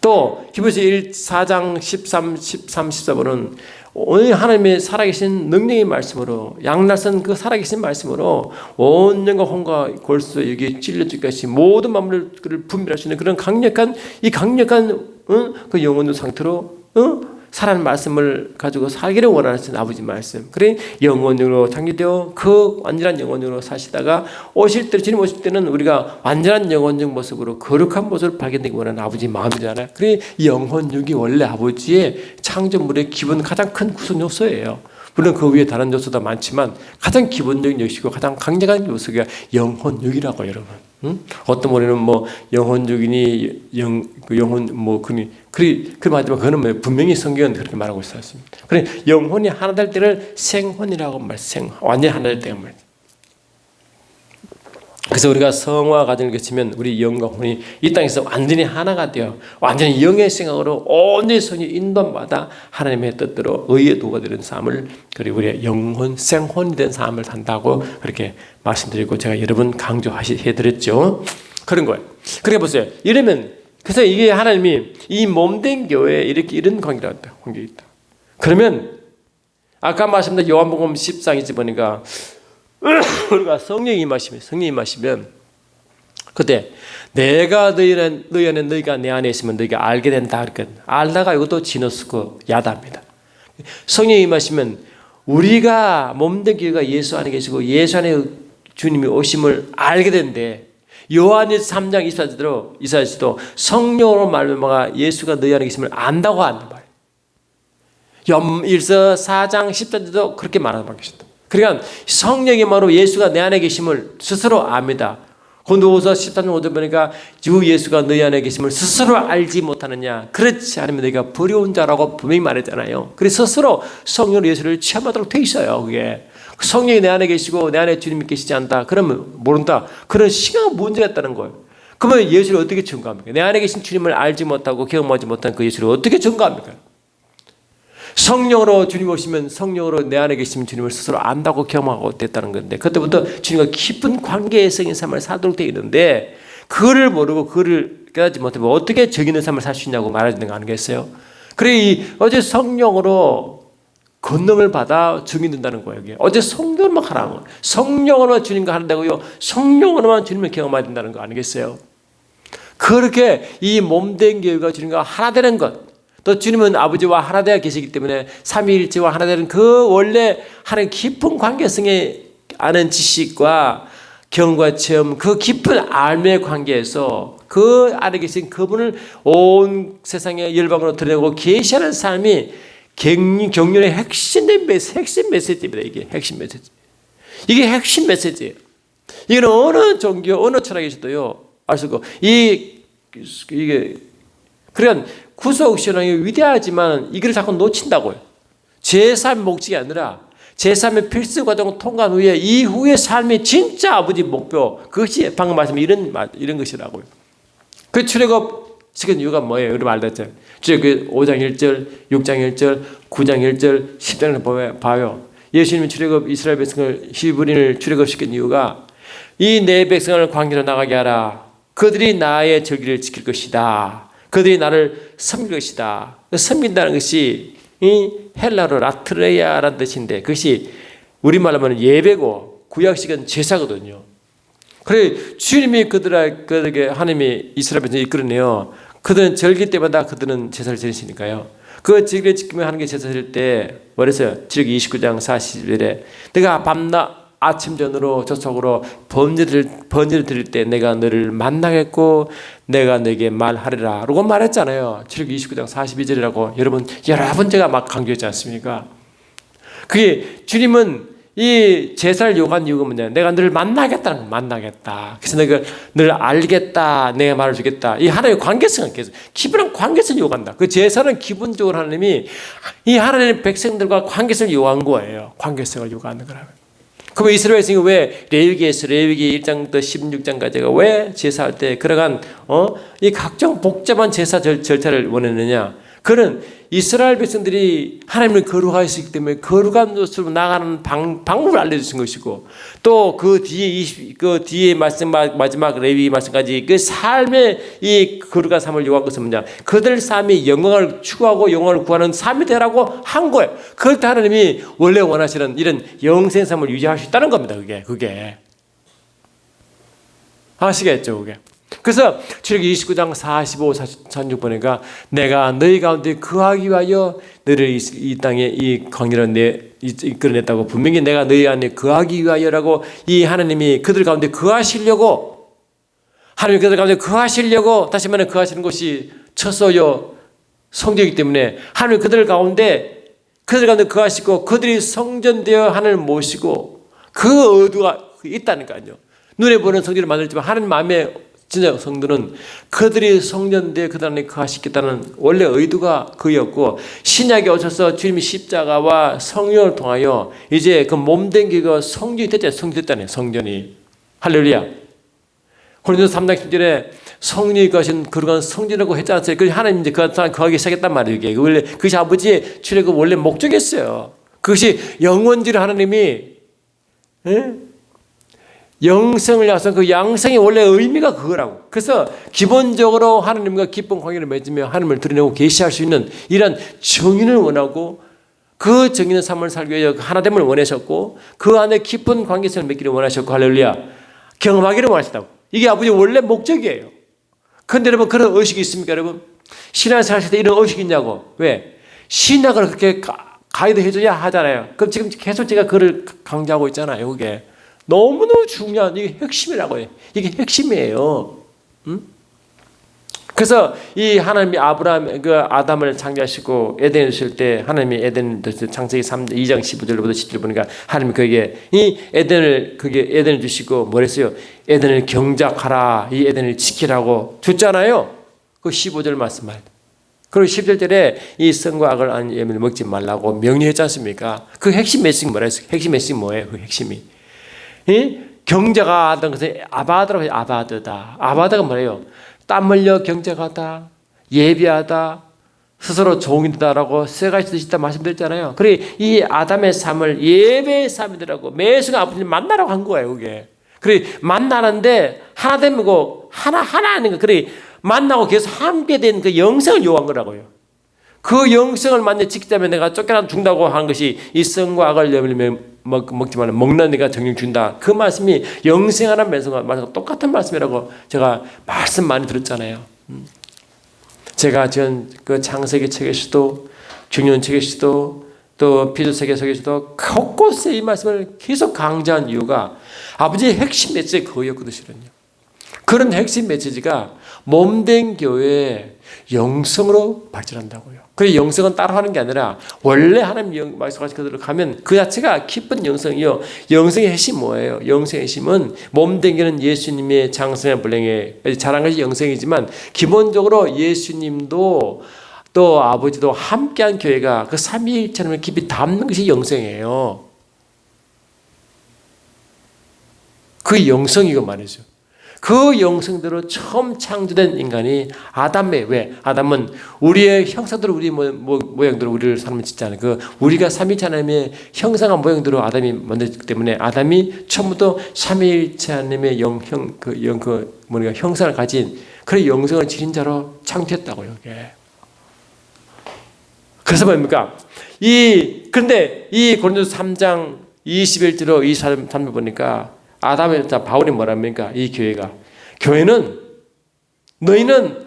또 히브리서 4장 13, 14번은 오늘 하나님의 살아계신 능력의 말씀으로 양날선 그 살아계신 말씀으로 온 영과 혼과 골수 여기에 찔려 죽겠이 모든 만물을 분별할 수 있는 그런 강력한 그 영혼의 상태로 살아는 말씀을 가지고 살기를 원하는 아버지 말씀. 그래 영혼으로 창조되어 그 완전한 영혼으로 사시다가 주님 오실 때는 우리가 완전한 영혼적 모습으로 거룩한 모습을 발견되기 원하는 아버지 마음이잖아요. 그래 영혼육이 원래 아버지의 창조물의 기본 가장 큰 구성 요소예요. 물론 그 위에 다른 요소도 많지만 가장 기본적인 요소고 가장 강력한 요소가 영혼육이라고 여러분. 어떤 머리는 뭐 영혼육이니 영혼 뭐 그 말하지만 그거는 분명히 성경은 그렇게 말하고 있었습니다. 그래 영혼이 하나 될 때를 생혼이라고 완전히 하나 될 때가 말이죠. 그래서 우리가 성화 과정을 거치면 우리 영과 혼이 이 땅에서 완전히 하나가 되어 완전히 영의 생각으로 온전히 성이 인도받아 하나님의 뜻대로 의의 도가 되는 삶을, 그리고 우리의 영혼, 생혼이 된 삶을 산다고 그렇게 말씀드리고 제가 여러 번 강조해드렸죠. 그런 거예요. 그러니까 보세요. 이러면 그래서 이게 하나님이 이 몸된 교회에 이렇게 이런 관계가 있다. 그러면 아까 말씀드린 요한복음 10장이지 보니까 우리가 성령이 임하시면 그때 내가 너희 안에 너희가 내 안에 있으면 너희가 알게 된다. 그러니까 알다가 이것도 지너스고 야다입니다. 성령이 임하시면 우리가 몸된 교회가 예수 안에 계시고 예수 안에 주님이 오심을 알게 되는데, 요한일서 3장 24절대로 이사야서도 성령으로 말미암아 예수가 너희 안에 계심을 안다고 한단 말이에요. 염일서 4장 10절도 그렇게 말하는 바가 계셨다. 그러니까 성령이 바로 예수가 내 안에 계심을 스스로 압니다. 고린도후서 13장 5절 보니까 주 예수가 너희 안에 계심을 스스로 알지 못하느냐. 그렇지 않으면 너희가 버려온 자라고 분명히 말했잖아요. 그래서 스스로 성령으로 예수를 체험하도록 돼 있어요. 그게 성령이 내 안에 계시고 내 안에 주님이 계시지 않다. 그러면 모른다. 그런 시간 문제가 있다는 거예요. 그러면 예수를 어떻게 증거합니까? 내 안에 계신 주님을 알지 못하고 경험하지 못한 그 예수를 어떻게 증거합니까? 성령으로 주님 오시면 성령으로 내 안에 계시면 주님을 스스로 안다고 경험하고 됐다는 건데, 그때부터 주님과 깊은 관계의 성인 삶을 살도록 되어 있는데, 그거를 모르고 그거를 깨닫지 못하면 어떻게 정 있는 삶을 살 수 있냐고 말하는 거 아니겠어요? 그래, 어제 성령으로 권능을 받아 증인 된다는 거예요. 이게 어제 성령으로만 하라는 거예요. 성령으로만 주님과 한다고요. 성령으로만 주님을 경험해야 된다는 거 아니겠어요? 그렇게 이 몸된 교회가 주님과 하나 되는 것, 또 주님은 아버지와 하나 되어 계시기 때문에 삼위일체와 하나 되는 그 원래 하나님 깊은 관계성에 아는 지식과 경과 체험, 그 깊은 알매의 관계에서 그 안에 계신 그분을 온 세상의 열방으로 드러내고 계시하는 삶이 경륜의 핵심 메시지입니다. 이게 핵심 메시지. 이게 핵심 메시지예요. 이건 어느 종교, 어느 철학에서도요, 알 수 없고, 이게, 그러니까 구속신앙이 위대하지만 이걸 자꾸 놓친다고요. 제3 목적이 아니라 제3의 필수 과정을 통과한 후에 이후의 삶이 진짜 아버지 목표, 그것이 방금 말씀 이런 것이라고요. 그 출애굽 시킨 이유가 뭐예요? 여러분 알겠죠? 그 5장 1절, 6장 1절, 9장 1절, 10장을 봐요. 예수님이 출애굽 이스라엘 백성을 히브리인을 출애굽시킨 이유가 이 내 백성을 광야로 나가게 하라. 그들이 나의 절기를 지킬 것이다. 그들이 나를 섬길 것이다. 섬긴다는 것이 이 헬라로 라트레야라는 뜻인데, 그것이 우리말로 하면 예배고 구약식은 제사거든요. 그래, 주님이 그들에게 하나님이 이스라엘 백성을 이끌어내요. 그들은 절기 때마다 그들은 제사를 지내시니까요. 그 절기를 지키며 하는 게 제사 드릴 때 뭐랬어요? 지금 29장 40절에 내가 밤낮 아침 전으로 저쪽으로 번제를 드릴 때 내가 너를 만나겠고 내가 너에게 말하리라 라고 말했잖아요. 29장 42절이라고 여러 번 제가 막 강조했지 않습니까? 그게 주님은 이 제사를 요구한 이유가 뭐냐? 내가 너를 만나겠다는 거, 만나겠다. 그래서 내가 너를 알겠다. 내가 말을 주겠다. 이 하나님의 관계성을 계속 깊은 관계성을 요구한다. 그 제사는 기본적으로 하나님이 이 하나님의 백성들과 관계성을 요구한 거예요. 관계성을 요구하는 거라면. 그럼 이스라엘 백성이 왜 레위기에서 레위기 1장부터 16장까지가 왜 제사할 때 그러한 이 각종 복잡한 제사 절차를 원했느냐? 그는 이스라엘 백성들이 하나님을 거룩하시기 때문에 거룩한 것으로 나가는 방법을 알려주신 것이고, 또 그 뒤에 말씀 마지막 레위 말씀까지 그 삶의 이 거룩한 삶을 요구한 것은 뭐냐? 그들 삶이 영광을 추구하고 영광을 구하는 삶이 되라고 한 거예요. 그럴 때 하나님이 원래 원하시는 이런 영생 삶을 유지할 수 있다는 겁니다. 그게 아시겠죠? 그게. 그래서 출애굽기 29장 45, 46 보니까 내가 너희 가운데 거하기 위하여 너를 이 땅에 이 광야로 이끌어냈다고, 분명히 내가 너희 안에 거하기 위하여라고 이 하나님이 그들 가운데 거하시려고, 하나님이 그들 가운데 거하시려고, 다시 말해 거하시는 것이 처소요 성전이기 때문에 하나님이 그들 가운데 거하시고 그들이 성전되어 하나님을 모시고 그 의도가 있다니까요. 눈에 보는 성전을 만들지만 하나님 마음에 진짜 성도는 그들이 성전대에 그들 안에 거하시겠다는 원래 의도가 그였고, 신약에 오셔서 주님이 십자가와 성령을 통하여 이제 그 몸된 교회가 성전이 됐잖아요. 성전이. 할렐루야. 고린도서 3장 10절에 성령이 거하신 그러한 성전이라고 했지 않았어요? 그 하나님 이제 그 사람 거하기 시작했단 말이에요. 이게 원래 그것이 아버지의 출애굽 원래 목적이었어요. 그것이 영원지를 하나님이 영생을 약속한 그 양생의 원래 의미가 그거라고. 그래서 기본적으로 하나님과 깊은 관계를 맺으며 하나님을 드러내고 계시할 수 있는 이런 정의를 원하고 그 정의는 삶을 살기 위해 하나됨을 원하셨고 그 안에 깊은 관계성을 맺기를 원하셨고 할렐루야 경험하기를 원하셨다고. 이게 아버지의 원래 목적이에요. 그런데 여러분 그런 의식이 있습니까 여러분? 신앙생활 할 때 이런 의식이 있냐고. 왜? 신학을 그렇게 가이드 해줘야 하잖아요. 그럼 지금 계속 제가 그를 강조하고 있잖아요. 그게 너무너무 중요한 이게 핵심이라고 해요. 이게 핵심이에요. 그래서 이 하나님이 아담을 창조하시고 에덴에 주실 때 하나님이 에덴 창세기 2장 15절부터 10절 보니까 하나님이 그에게 이 에덴을 주시고 뭐랬어요? 에덴을 경작하라. 이 에덴을 지키라고 줬잖아요. 그 15절 말씀할. 그리고 11절에 이 선과 악을 아는 예물을 먹지 말라고 명령했지 않습니까? 그 핵심 메시지가 뭐라 했어요? 핵심 메시지가 뭐예요? 그 핵심이. 경작하던 것은 아바드라고 해요. 아바드다. 아바드가 뭐예요? 땀 흘려 경작하다, 예비하다, 스스로 종이다라고 세 가지 뜻이 있다 말씀드렸잖아요. 그래 이 아담의 삶을 예배의 삶이더라고. 매 순간 아버지를 만나라고 한 거예요. 그게. 그래 만나는데 하나 되면 하나 하는 거. 그래 만나고 계속 함께 된 그 영생을 요구한 거라고요. 그 영생을 만나 지키자면 내가 쫓겨나 죽는다고 한 것이 이 선과 악을 먹지 말라. 먹는 네가 정령 준다. 그 말씀이 영생하는 말씀과 똑같은 말씀이라고 제가 말씀 많이 들었잖아요. 제가 그 창세기 책에서도 중년 책에서도 또 피드세계 책에서도 곳곳에 이 말씀을 계속 강조한 이유가 아버지의 핵심 메시지가 그거였거든요. 그런 핵심 메시지가 몸된 교회의 영성으로 발전한다고요. 그 영성은 따로 하는 게 아니라 원래 하나님 말씀하신 그대로 가면 그 자체가 깊은 영성이요. 영성의 핵심이 뭐예요? 영성의 핵심은 몸된 교회는 예수님의 장성의 분량에 자란 것이 영성이지만 기본적으로 예수님도 또 아버지도 함께한 교회가 그 삼위일체를 깊이 담는 것이 영성이에요. 그 영성이고 말이죠. 그 영성대로 처음 창조된 인간이 아담의 왜? 아담은 우리의 형상대로 우리 모양대로 우리를 사람을 짓잖아요. 그 우리가 삼위일체 하나님의 형상한 모양대로 아담이 만들었기 때문에 아담이 처음부터 삼위일체 하나님의 형상을 가진 그런 영성을 지닌 자로 창조했다고요. 이게. 그래서 뭡니까? 그런데 이 고린도서 3장 21절로 23절 보니까 아담의 바울이 뭐랍니까? 이 교회는 너희는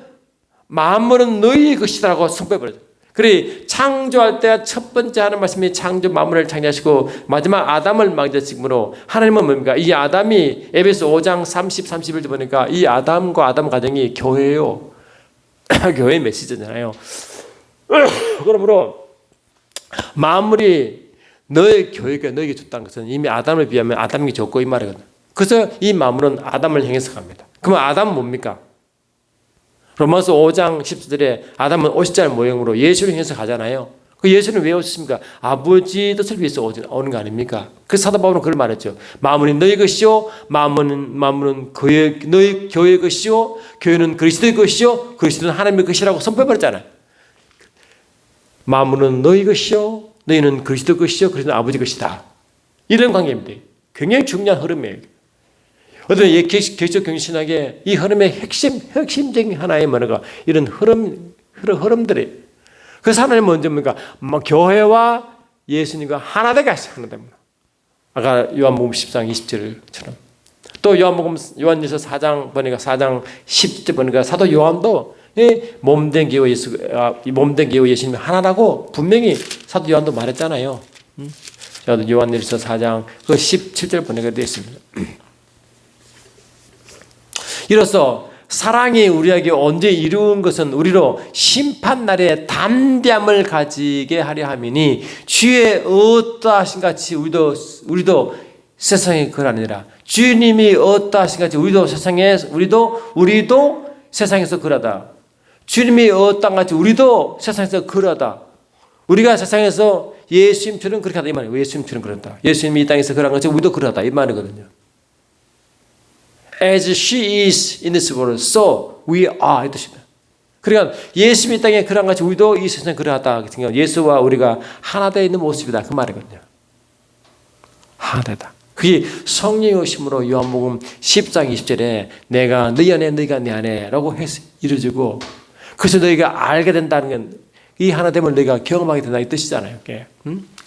만물은 너희의 것이다라고 선포해버렸어요. 그래 창조할 때 첫 번째 하는 말씀이 창조 만물을 창조하시고 마지막 아담을 만드심으로 하나님은 뭡니까? 이 아담이 에베소 5장 30, 31절 보니까 이 아담과 아담 가정이 교회예요. 교회의 메시지잖아요. 그러므로 만물이 너의 교회가 너에게 줬다는 것은 이미 아담을 비하면 아담에게 줬고 이 말이거든. 그래서 이 만물은 아담을 향해서 갑니다. 그러면 아담은 뭡니까? 로마서 5장 14절에 아담은 오십자의 모형으로 예수를 향해서 가잖아요. 그 예수는 왜 오셨습니까? 아버지 뜻을 위해서 오는 거 아닙니까? 그래서 사도 바울은 그걸 말했죠. 만물이 너희 것이요, 만물은 너희 교회의 것이요, 교회는 그리스도의 것이요, 그리스도는 하나님의 것이라고 선포해버렸잖아요. 만물은 너희 것이요, 너희는 그리스도 것이요, 그리스도는 아버지 것이다. 이런 관계입니다. 굉장히 중요한 흐름이에요. 어떤 개척 경신학의 이 흐름의 핵심적인 하나의 뭐가 이런 흐름들이. 그래서 하나님 먼저 뭡니까? 교회와 예수님과 하나 되게 하시죠. 하나 됩니다. 아까 요한복음 14장 20절처럼. 또 요한일서 4장 보니까 4장 10절 보니까 사도 요한도 몸된 교회 예수님이 하나라고 분명히 사도 요한도 말했잖아요. 저도 요한일서 4장 그 17절 보내게 되어 있습니다. 이로써 사랑이 우리에게 언제 이루은 것은 우리로 심판날에 담대함을 가지게 하려 함이니 주의 어떠하신 같이 우리도 세상에 그걸 아니라 주님이 어떠하신 같이 우리도 세상에서 그러다. 주님이 어떠한 같이 우리도 세상에서 그러다. 우리가 세상에서 예수님처럼 그렇게 하다 이 말이에요. 예수님처럼 그렇다. 예수님이 이 땅에서 그런 것처럼 우리도 그러다 이 말이거든요. As she is in this world, so we are 이 뜻입니다. 그러니까 예수님이 이 땅에 그런 같이 우리도 이 세상에 그러하다. 예수와 우리가 하나 되어 있는 모습이다. 그 말이거든요. 하나 되다. 그게 성령의 오심으로 요한복음 10장 20절에 내가 너희 안에 너희가 내 안에 라고 해서 이루어지고 그래서 너희가 알게 된다는 건 이 하나됨을 너희가 경험하게 된다 이 뜻이잖아요.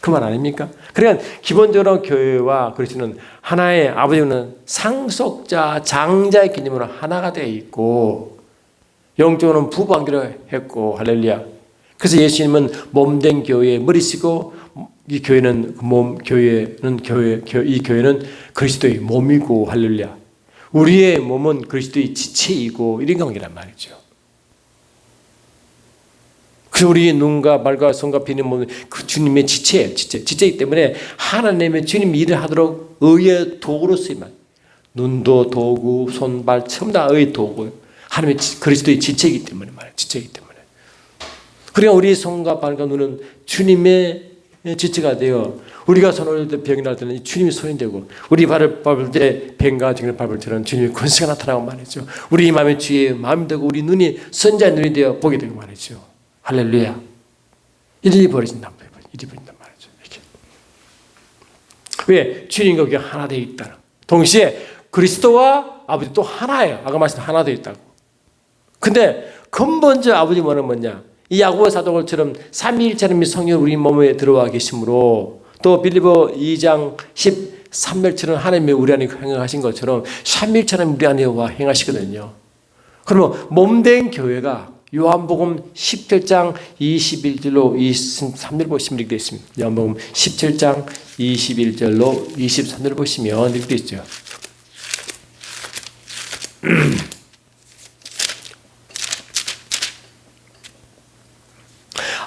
그 말 아닙니까? 그러니까 기본적으로 교회와 그리스도는 하나의 아버지는 상속자 장자의 개념으로 하나가 되어 있고 영적으로는 부부관계로 했고 할렐루야. 그래서 예수님은 몸된 교회의 머리시고 이 교회는 이 교회는 그리스도의 몸이고 할렐루야. 우리의 몸은 그리스도의 지체이고 이런 관계란 말이죠. 그래서 우리의 눈과 말과 손과 비는 몸은 그 주님의 지체예요. 지체이기 때문에 하나님의 주님 일을 하도록 의의 도구로 쓰이면 눈도 도구, 손발 전부 다 의의 도구. 하나님의 그리스도의 지체이기 때문에 말이에요. 지체이기 때문에. 그러니까 우리의 손과 발과 눈은 주님의 지체가 되어 우리가 손을 올 때 병이 날 때는 주님이 손이 되고 우리 발을 밟을 때 뱀과 징을 밟을 때는 주님의 권세가 나타나고 말이죠. 우리 마음의 주의 마음이 되고 우리 눈이 선자의 눈이 되어 보게 되고 말이죠. 할렐루야. 일이 벌어진단 말이에요. 일이 벌어진단 말이죠. 이렇게. 왜? 주님과 우리가 하나 되어 있다. 동시에 그리스도와 아버지 또 하나예요. 아까 말씀한 하나 되어 있다고. 근데 근본적 아버지 뭐냐? 이 야고보 사도들처럼 삼위일체는 성령 우리 몸에 들어와 계시므로 또 빌립보 2장 13절처럼 하나님이 우리 안에 행하신 것처럼 삼위일체는 우리 안에 와 행하시거든요. 그러면 몸된 교회가 요한복음 17장 21절로 23절 보시면 이렇게 되어 있습니다. 요한복음 17장 21절로 23절 보시면 이렇게 되어 있죠.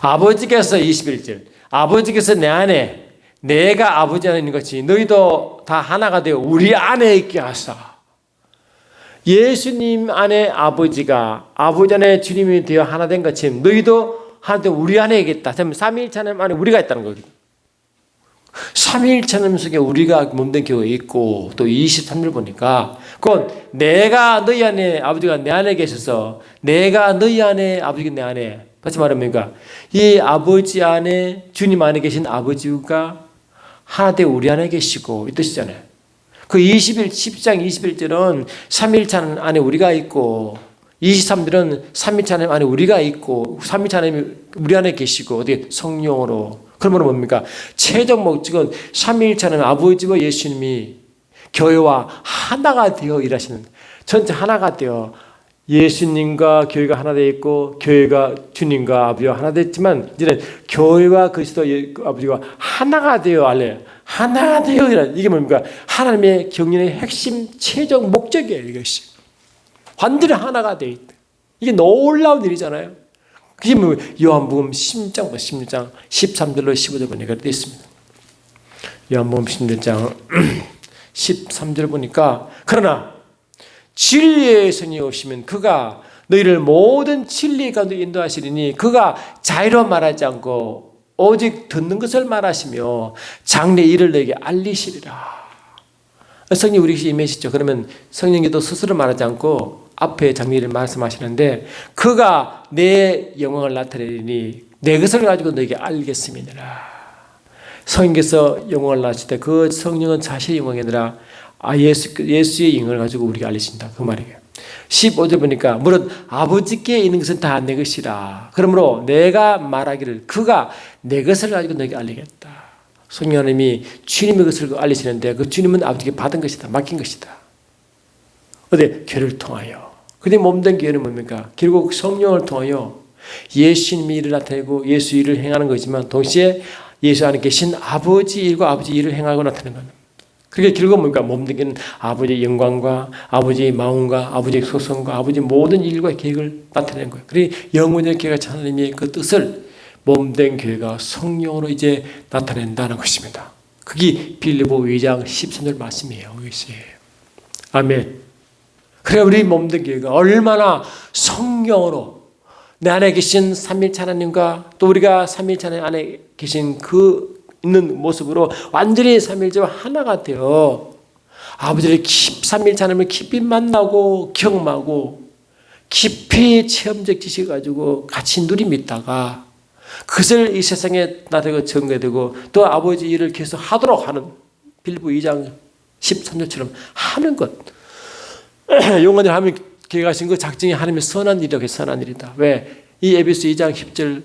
아버지께서 21절 아버지께서 내 안에 내가 아버지 안에 있는 것이 너희도 다 하나가 되어 우리 안에 있게 하사. 예수님 안에 아버지가 아버지 안에 주님이 되어 하나 된 것처럼 너희도 하나 되어 우리 안에 있겠다. 삼위일체 하나님 안에 우리가 있다는 거거든요. 삼위일체 하나님 속에 우리가 몸된 교회에 있고 또 23절 보니까 그건 내가 너희 안에 아버지가 내 안에 계셔서 내가 너희 안에 아버지가 내 안에 다시 말하면 이 아버지 안에 주님 안에 계신 아버지가 하나 되어 우리 안에 계시고 이 뜻이잖아요. 그 10장 21절은 삼위일체 안에 우리가 있고 23절은 삼위일체 안에 우리가 있고 삼위일체 안에 우리 안에 계시고 어디 성령으로 그러면 뭡니까? 최종 목적은 삼위일체 안에 아버지와 예수님이 교회와 하나가 되어 일하시는 전체 하나가 되어 예수님과 교회가 하나 되어 있고 교회가 주님과 아버지와 하나 됐지만 이제는 교회와 그리스도 아버지가 하나가 되어 알래요. 하나가 되어 이게 뭡니까? 하나님의 경륜의 핵심 최종 목적이에요. 이것이 완전히 하나가 되어 있다. 이게 놀라운 일이잖아요. 그게 뭐 요한복음 16장 13절로 15절 보니까 되어 있습니다. 요한복음 16장 13절 보니까 그러나 진리의 성령이 오시면 그가 너희를 모든 진리 가운데 인도하시리니 그가 자유로 말하지 않고 오직 듣는 것을 말하시며 장래 일을 너에게 알리시리라. 성령 우리에게 임하시죠. 그러면 성령께도 스스로 말하지 않고 앞에 장래 일을 말씀하시는데 그가 내 영광을 나타내리니 내 것을 가지고 너에게 알리겠음이니라. 성령께서 영광을 나실 때 그 성령은 자신의 영광이 아니라 예수의 영광을 가지고 우리가 알리신다. 그 말이에요. 15절 보니까 물론 아버지께 있는 것은 다 내 것이라. 그러므로 내가 말하기를 그가 내 것을 가지고 너에게 알리겠다. 성령 하나님이 주님의 것을 알리시는데 그 주님은 아버지께 받은 것이다. 맡긴 것이다. 어디 교회를 통하여. 근데 몸된 교회는 뭡니까? 결국 성령을 통하여 예수님의 일을 나타내고 예수 일을 행하는 거지만 동시에 예수 안에 계신 아버지 일과 아버지 일을 행하고 나타내는 겁니다. 그게 결국 뭡니까? 몸된 교회는 아버지의 영광과 아버지의 마음과 아버지의 소성과 아버지의 모든 일과 계획을 나타내는 거예요. 그래서 영혼의 교회가 하나님의 그 뜻을 몸된 교회가 성령으로 이제 나타낸다는 것입니다. 그게 빌립보 2장 13절 말씀이에요. 아멘. 그래 우리 몸된 교회가 얼마나 성령으로 내 안에 계신 삼위일체 하나님과 또 우리가 삼위일체 하나님 안에 계신 그 있는 모습으로 완전히 삼위일체와 하나가 되어 아버지를 3일 찬양을 깊이 만나고 경험하고 깊이 체험적 지식을 가지고 같이 누림이 있다가 그것을 이 세상에 나타내고 전개되고 또 아버지 일을 계속 하도록 하는 빌립보 2장 13절처럼 하는 것. 용언을 하면 계획하신 그 작정이 하나님의 선한 일이라고 해서 선한 일이다. 왜? 이 에베소 2장 10절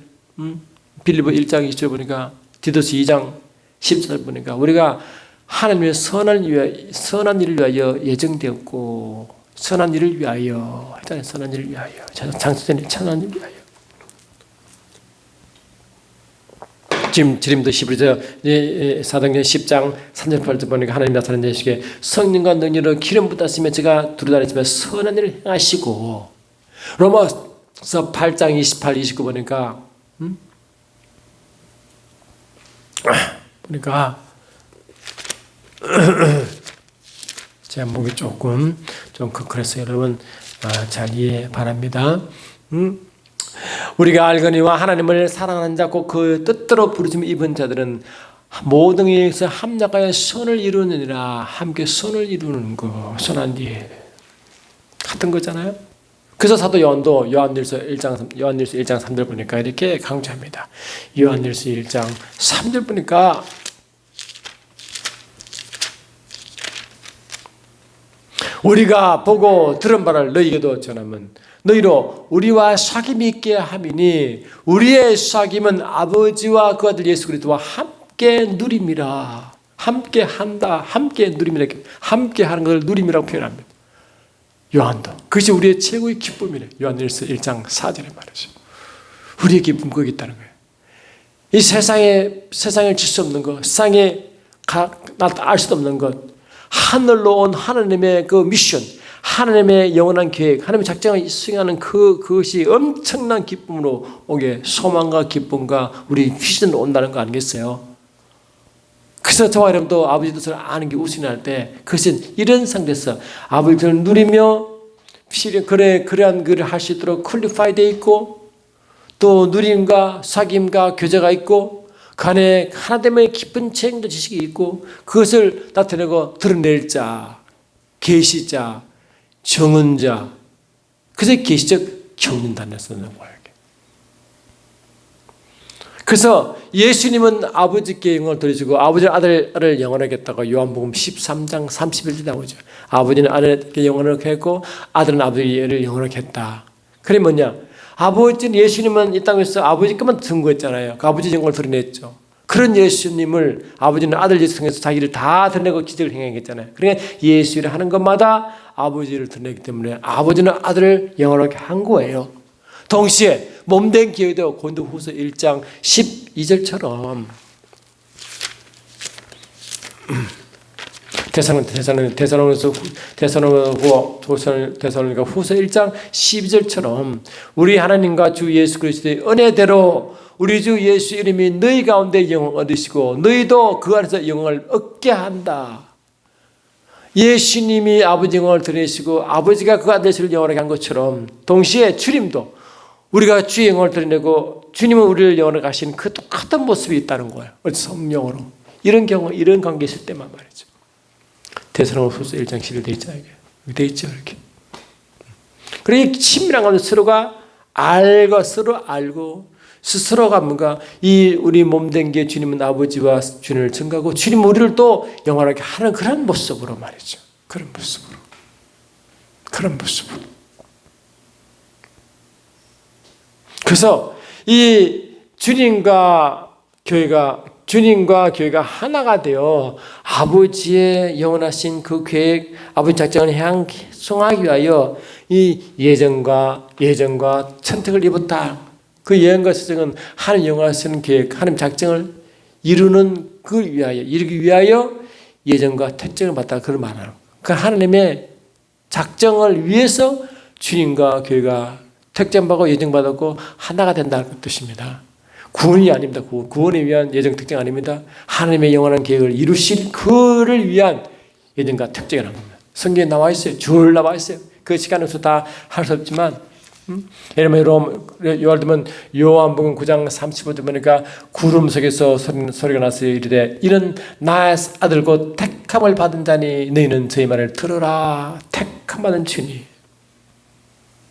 빌립보 1장 20절 보니까 디도스 2장 10절 보니까 우리가 하나님의 선한 일을 위하여 예정되었고 선한 일을 위하여 일단 선한 일을 위하여 장수된 선한 일을 위하여 지금 지림도 11절 사도행전 10장 3절 8절 보니까 하나님 나타난 예수께 성령과 능력으로 기름 붓았으며 제가 두루다니시며 선한 일을 행하시고 로마서 8장 28, 29 보니까 제 목이 조금 좀 그래서 여러분 잘 이해 바랍니다. 우리가 알거니와 하나님을 사랑하는 자 곧 그 뜻대로 부르심을 입은 자들은 모든 일에서 합력하여 선을 이루느니라. 함께 선을 이루는 거 선한 일 같은 거잖아요. 그래서 사도 요한도 요한일서 1장 3절 보니까 이렇게 강조합니다. 요한일서 1장 3절 보니까 우리가 보고 들은 바를 너희에게도 전하면 너희로 우리와 사귐이 있게 함이니 우리의 사귐은 아버지와 그 아들 예수 그리스도와 함께 누림이라. 함께 한다. 함께 누림이라. 함께 하는 것을 누림이라고 표현합니다. 요한도. 그것이 우리의 최고의 기쁨이래. 요한일서 1장 4절에 말이죠. 우리의 기쁨 거기 있다는 거예요. 이 세상을 질 수 없는 것, 세상에 알 수 없는 것, 하늘로 온 하나님의 그 미션, 하나님의 영원한 계획, 하나님의 작정을 수행하는 그것이 엄청난 기쁨으로 오게 소망과 기쁨과 우리 휘전으로 온다는 거 아니겠어요? 그래서 저와 여러분도 아버지 뜻을 아는 게 우선할 때 그것은 이런 상태에서 아버지 뜻을 누리며 그러한 글을 할 수 있도록 퀄리파이 되어 있고 또 누림과 사귐과 교제가 있고 그 안에 하나님의 깊은 책임도 지식이 있고 그것을 나타내고 드러낼 자, 계시자, 정은자, 그래서 계시적 경륜단을 쓰는 거예요. 그래서 예수님은 아버지께 영광을 돌리시고 아버지는 아들을 영원하게 했다고 요한복음 13장 31절 나오죠. 아버지는 아들에게 영원하게 했고 아들은 아버지를 영원하게 했다. 그게 뭐냐? 아버지는 예수님은 이 땅에서 아버지께만 증거했잖아요. 그 아버지 영광을 드러냈죠. 그런 예수님을 아버지는 아들 예수 통해서 자기를 다 드러내고 기적을 행했잖아요. 그러니까 예수를 하는 것마다 아버지를 드러내기 때문에 아버지는 아들을 영원하게 한 거예요. 동시에 몸된 교회도 고린도후서 1장 12절처럼 데살로니가 후서 1장 12절처럼 우리 하나님과 주 예수 그리스도의 은혜대로 우리 주 예수 이름이 너희 가운데 영광을 얻으시고 너희도 그 안에서 영광을 얻게 한다. 예수님이 아버지 영광을 드러내시고 아버지가 그 아들 예수를 영원하게 한 것처럼 동시에 주님도 우리가 주의 영광을 드러내고 주님은 우리를 영원하게 하신 그 똑같은 모습이 있다는 거예요. 성령으로. 이런 경우, 이런 관계 있을 때만 말이죠. 데살로니가후서 1장 11절 돼 있잖아요. 돼 있죠, 이렇게. 그러니 친밀한 가운데 서로가 서로 알고 스스로가 뭔가 이 우리 몸된 게 주님은 아버지와 주님을 증거하고 주님은 우리를 또 영원하게 하는 그런 모습으로 말이죠. 그런 모습으로. 그래서 이 주님과 교회가 하나가 되어 아버지의 영원하신 그 계획, 아버지 작정을 향송하기 위하여 이 예정과 선택을 입었다. 그 예언과 선택은 하나님 영원하신 계획, 하나님 작정을 이루기 위하여 예정과 택정을 받다. 그걸 말하는. 그 하나님의 작정을 위해서 주님과 교회가 택정받고 예정받았고 하나가 된다는 뜻입니다. 구원이 아닙니다. 구원을 위한 예정 특정 아닙니다. 하나님의 영원한 계획을 이루실 그를 위한 예정과 특정이라는 겁니다. 성경에 나와 있어요. 줄 나와 있어요. 그 시간에서 다 할 수 없지만 예를 들면 요한복음 9장 35절 보니까 구름 속에서 소리가 났어요. 이르되 이는 나의 아들 곧 택함을 받은 자니 너희는 저희 말을 들으라. 택함 받은 주니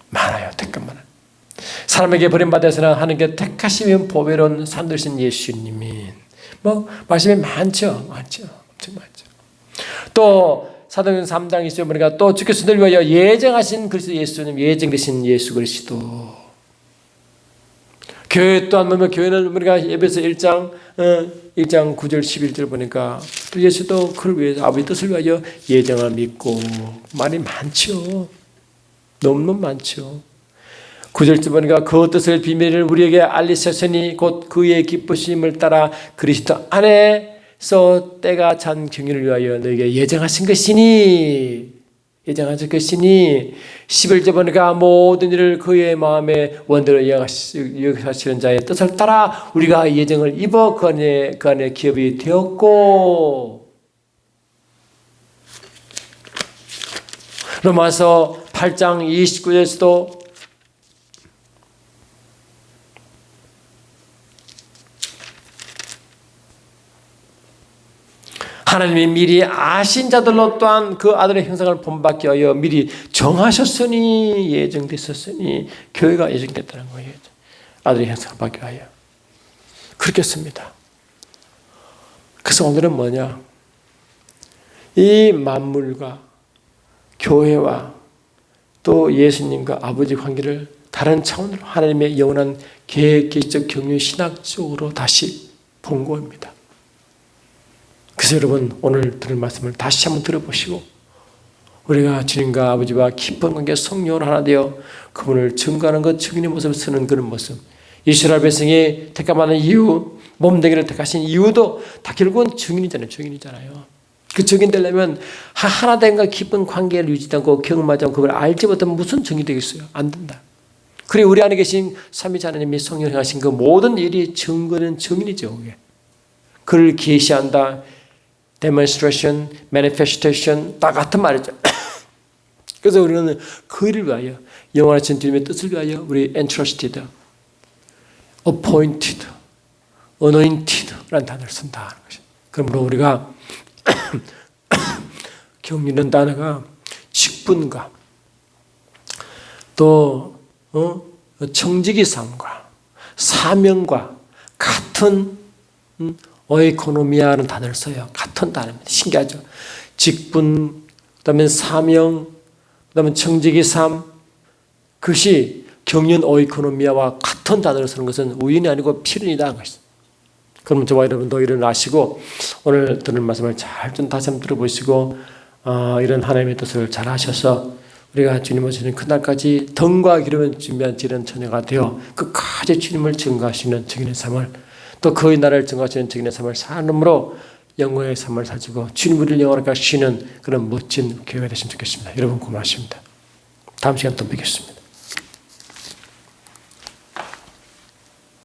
많아요. 택함 받은 사람에게 버림받아서는 하나님께 택하시면 보배로운 산들신 예수님이 말씀이 많죠. 엄청 많죠. 또 사도행전 3장 20절 보니까 또 주께서 늘 위하여 예정하신 그리스도 예수님, 예정되신 예수 그리스도. 교회 또한 보면 교회는 우리가 에베소 1장 9절 11절 보니까 또 예수도 그를 위해서 아버지 뜻을 위하여 예정을 믿고 말이 많죠. 너무 많죠. 9절 보니까 그 뜻을 비밀을 우리에게 알리셨으니 곧 그의 기쁘심을 따라 그리스도 안에서 때가 찬 경륜을 위하여 너에게 예정하신 것이니 11절 보니까 모든 일을 그의 마음에 원대로 이행하시는 자의 뜻을 따라 우리가 예정을 입어 그 안에 기업이 되었고 로마서 8장 29절에서도 하나님이 미리 아신 자들로 또한 그 아들의 형상을 본받게 하여 미리 정하셨으니 예정됐었으니 교회가 예정됐다는 거예요. 아들의 형상을 받게 하여 그렇게 씁니다. 그래서 오늘은 뭐냐? 이 만물과 교회와 또 예수님과 아버지 관계를 다른 차원으로 하나님의 영원한 계획, 계시적, 경륜, 신학적으로 다시 본 겁니다. 그래서 여러분 오늘 들을 말씀을 다시 한번 들어보시고 우리가 주님과 아버지와 깊은 관계 성령으로 하나 되어 그분을 증거하는 것, 증인의 모습을 쓰는 그런 모습. 이스라엘 백성이 택함하는 이유, 몸되기를 택하신 이유도 다 결국은 증인이잖아요. 그 증인 되려면 하나 된과 깊은 관계를 유지하지 않고 경험하지 않고 그걸 알지 못하면 무슨 증인이 되겠어요? 안 된다. 그리고 우리 안에 계신 삼위일체 하나님이 성령을 행하신 그 모든 일이 증거는 증인이죠. 그를 계시한다. demonstration, manifestation 다 같은 말이죠. 그래서 우리는 그 일을 위하여 영원하신 주님의 뜻을 위하여 우리 entrusted, appointed, anointed라는 단어를 쓴다는 것이죠. 그러므로 우리가 경륜은 단어가 직분과 또 청지기 삶과 사명과 같은 오이코노미아라는 단어를 써요. 같은 단어입니다. 신기하죠. 직분, 그다음에 사명, 그다음에 청지기 삶, 그것이 경륜 오이코노미아와 같은 단어를 쓰는 것은 우연이 아니고 필연이다. 그러면 저와 여러분도 이런 아시고 오늘 들은 말씀을 잘 좀 다시 한번 들어보시고 이런 하나님의 뜻을 잘 하셔서 우리가 주님 오시는 그날까지 덩과 기름을 준비한 지른 처녀가 되어 끝까지 주님을 증거하시는 증인의 삶을 또 그의 나라를 증거하시는 증인의 삶을 삶으로 영광의 삶을 가지고 주님을 영원하게 하시는 그런 멋진 교회가 되시면 좋겠습니다. 여러분 고맙습니다. 다음 시간 또 뵙겠습니다.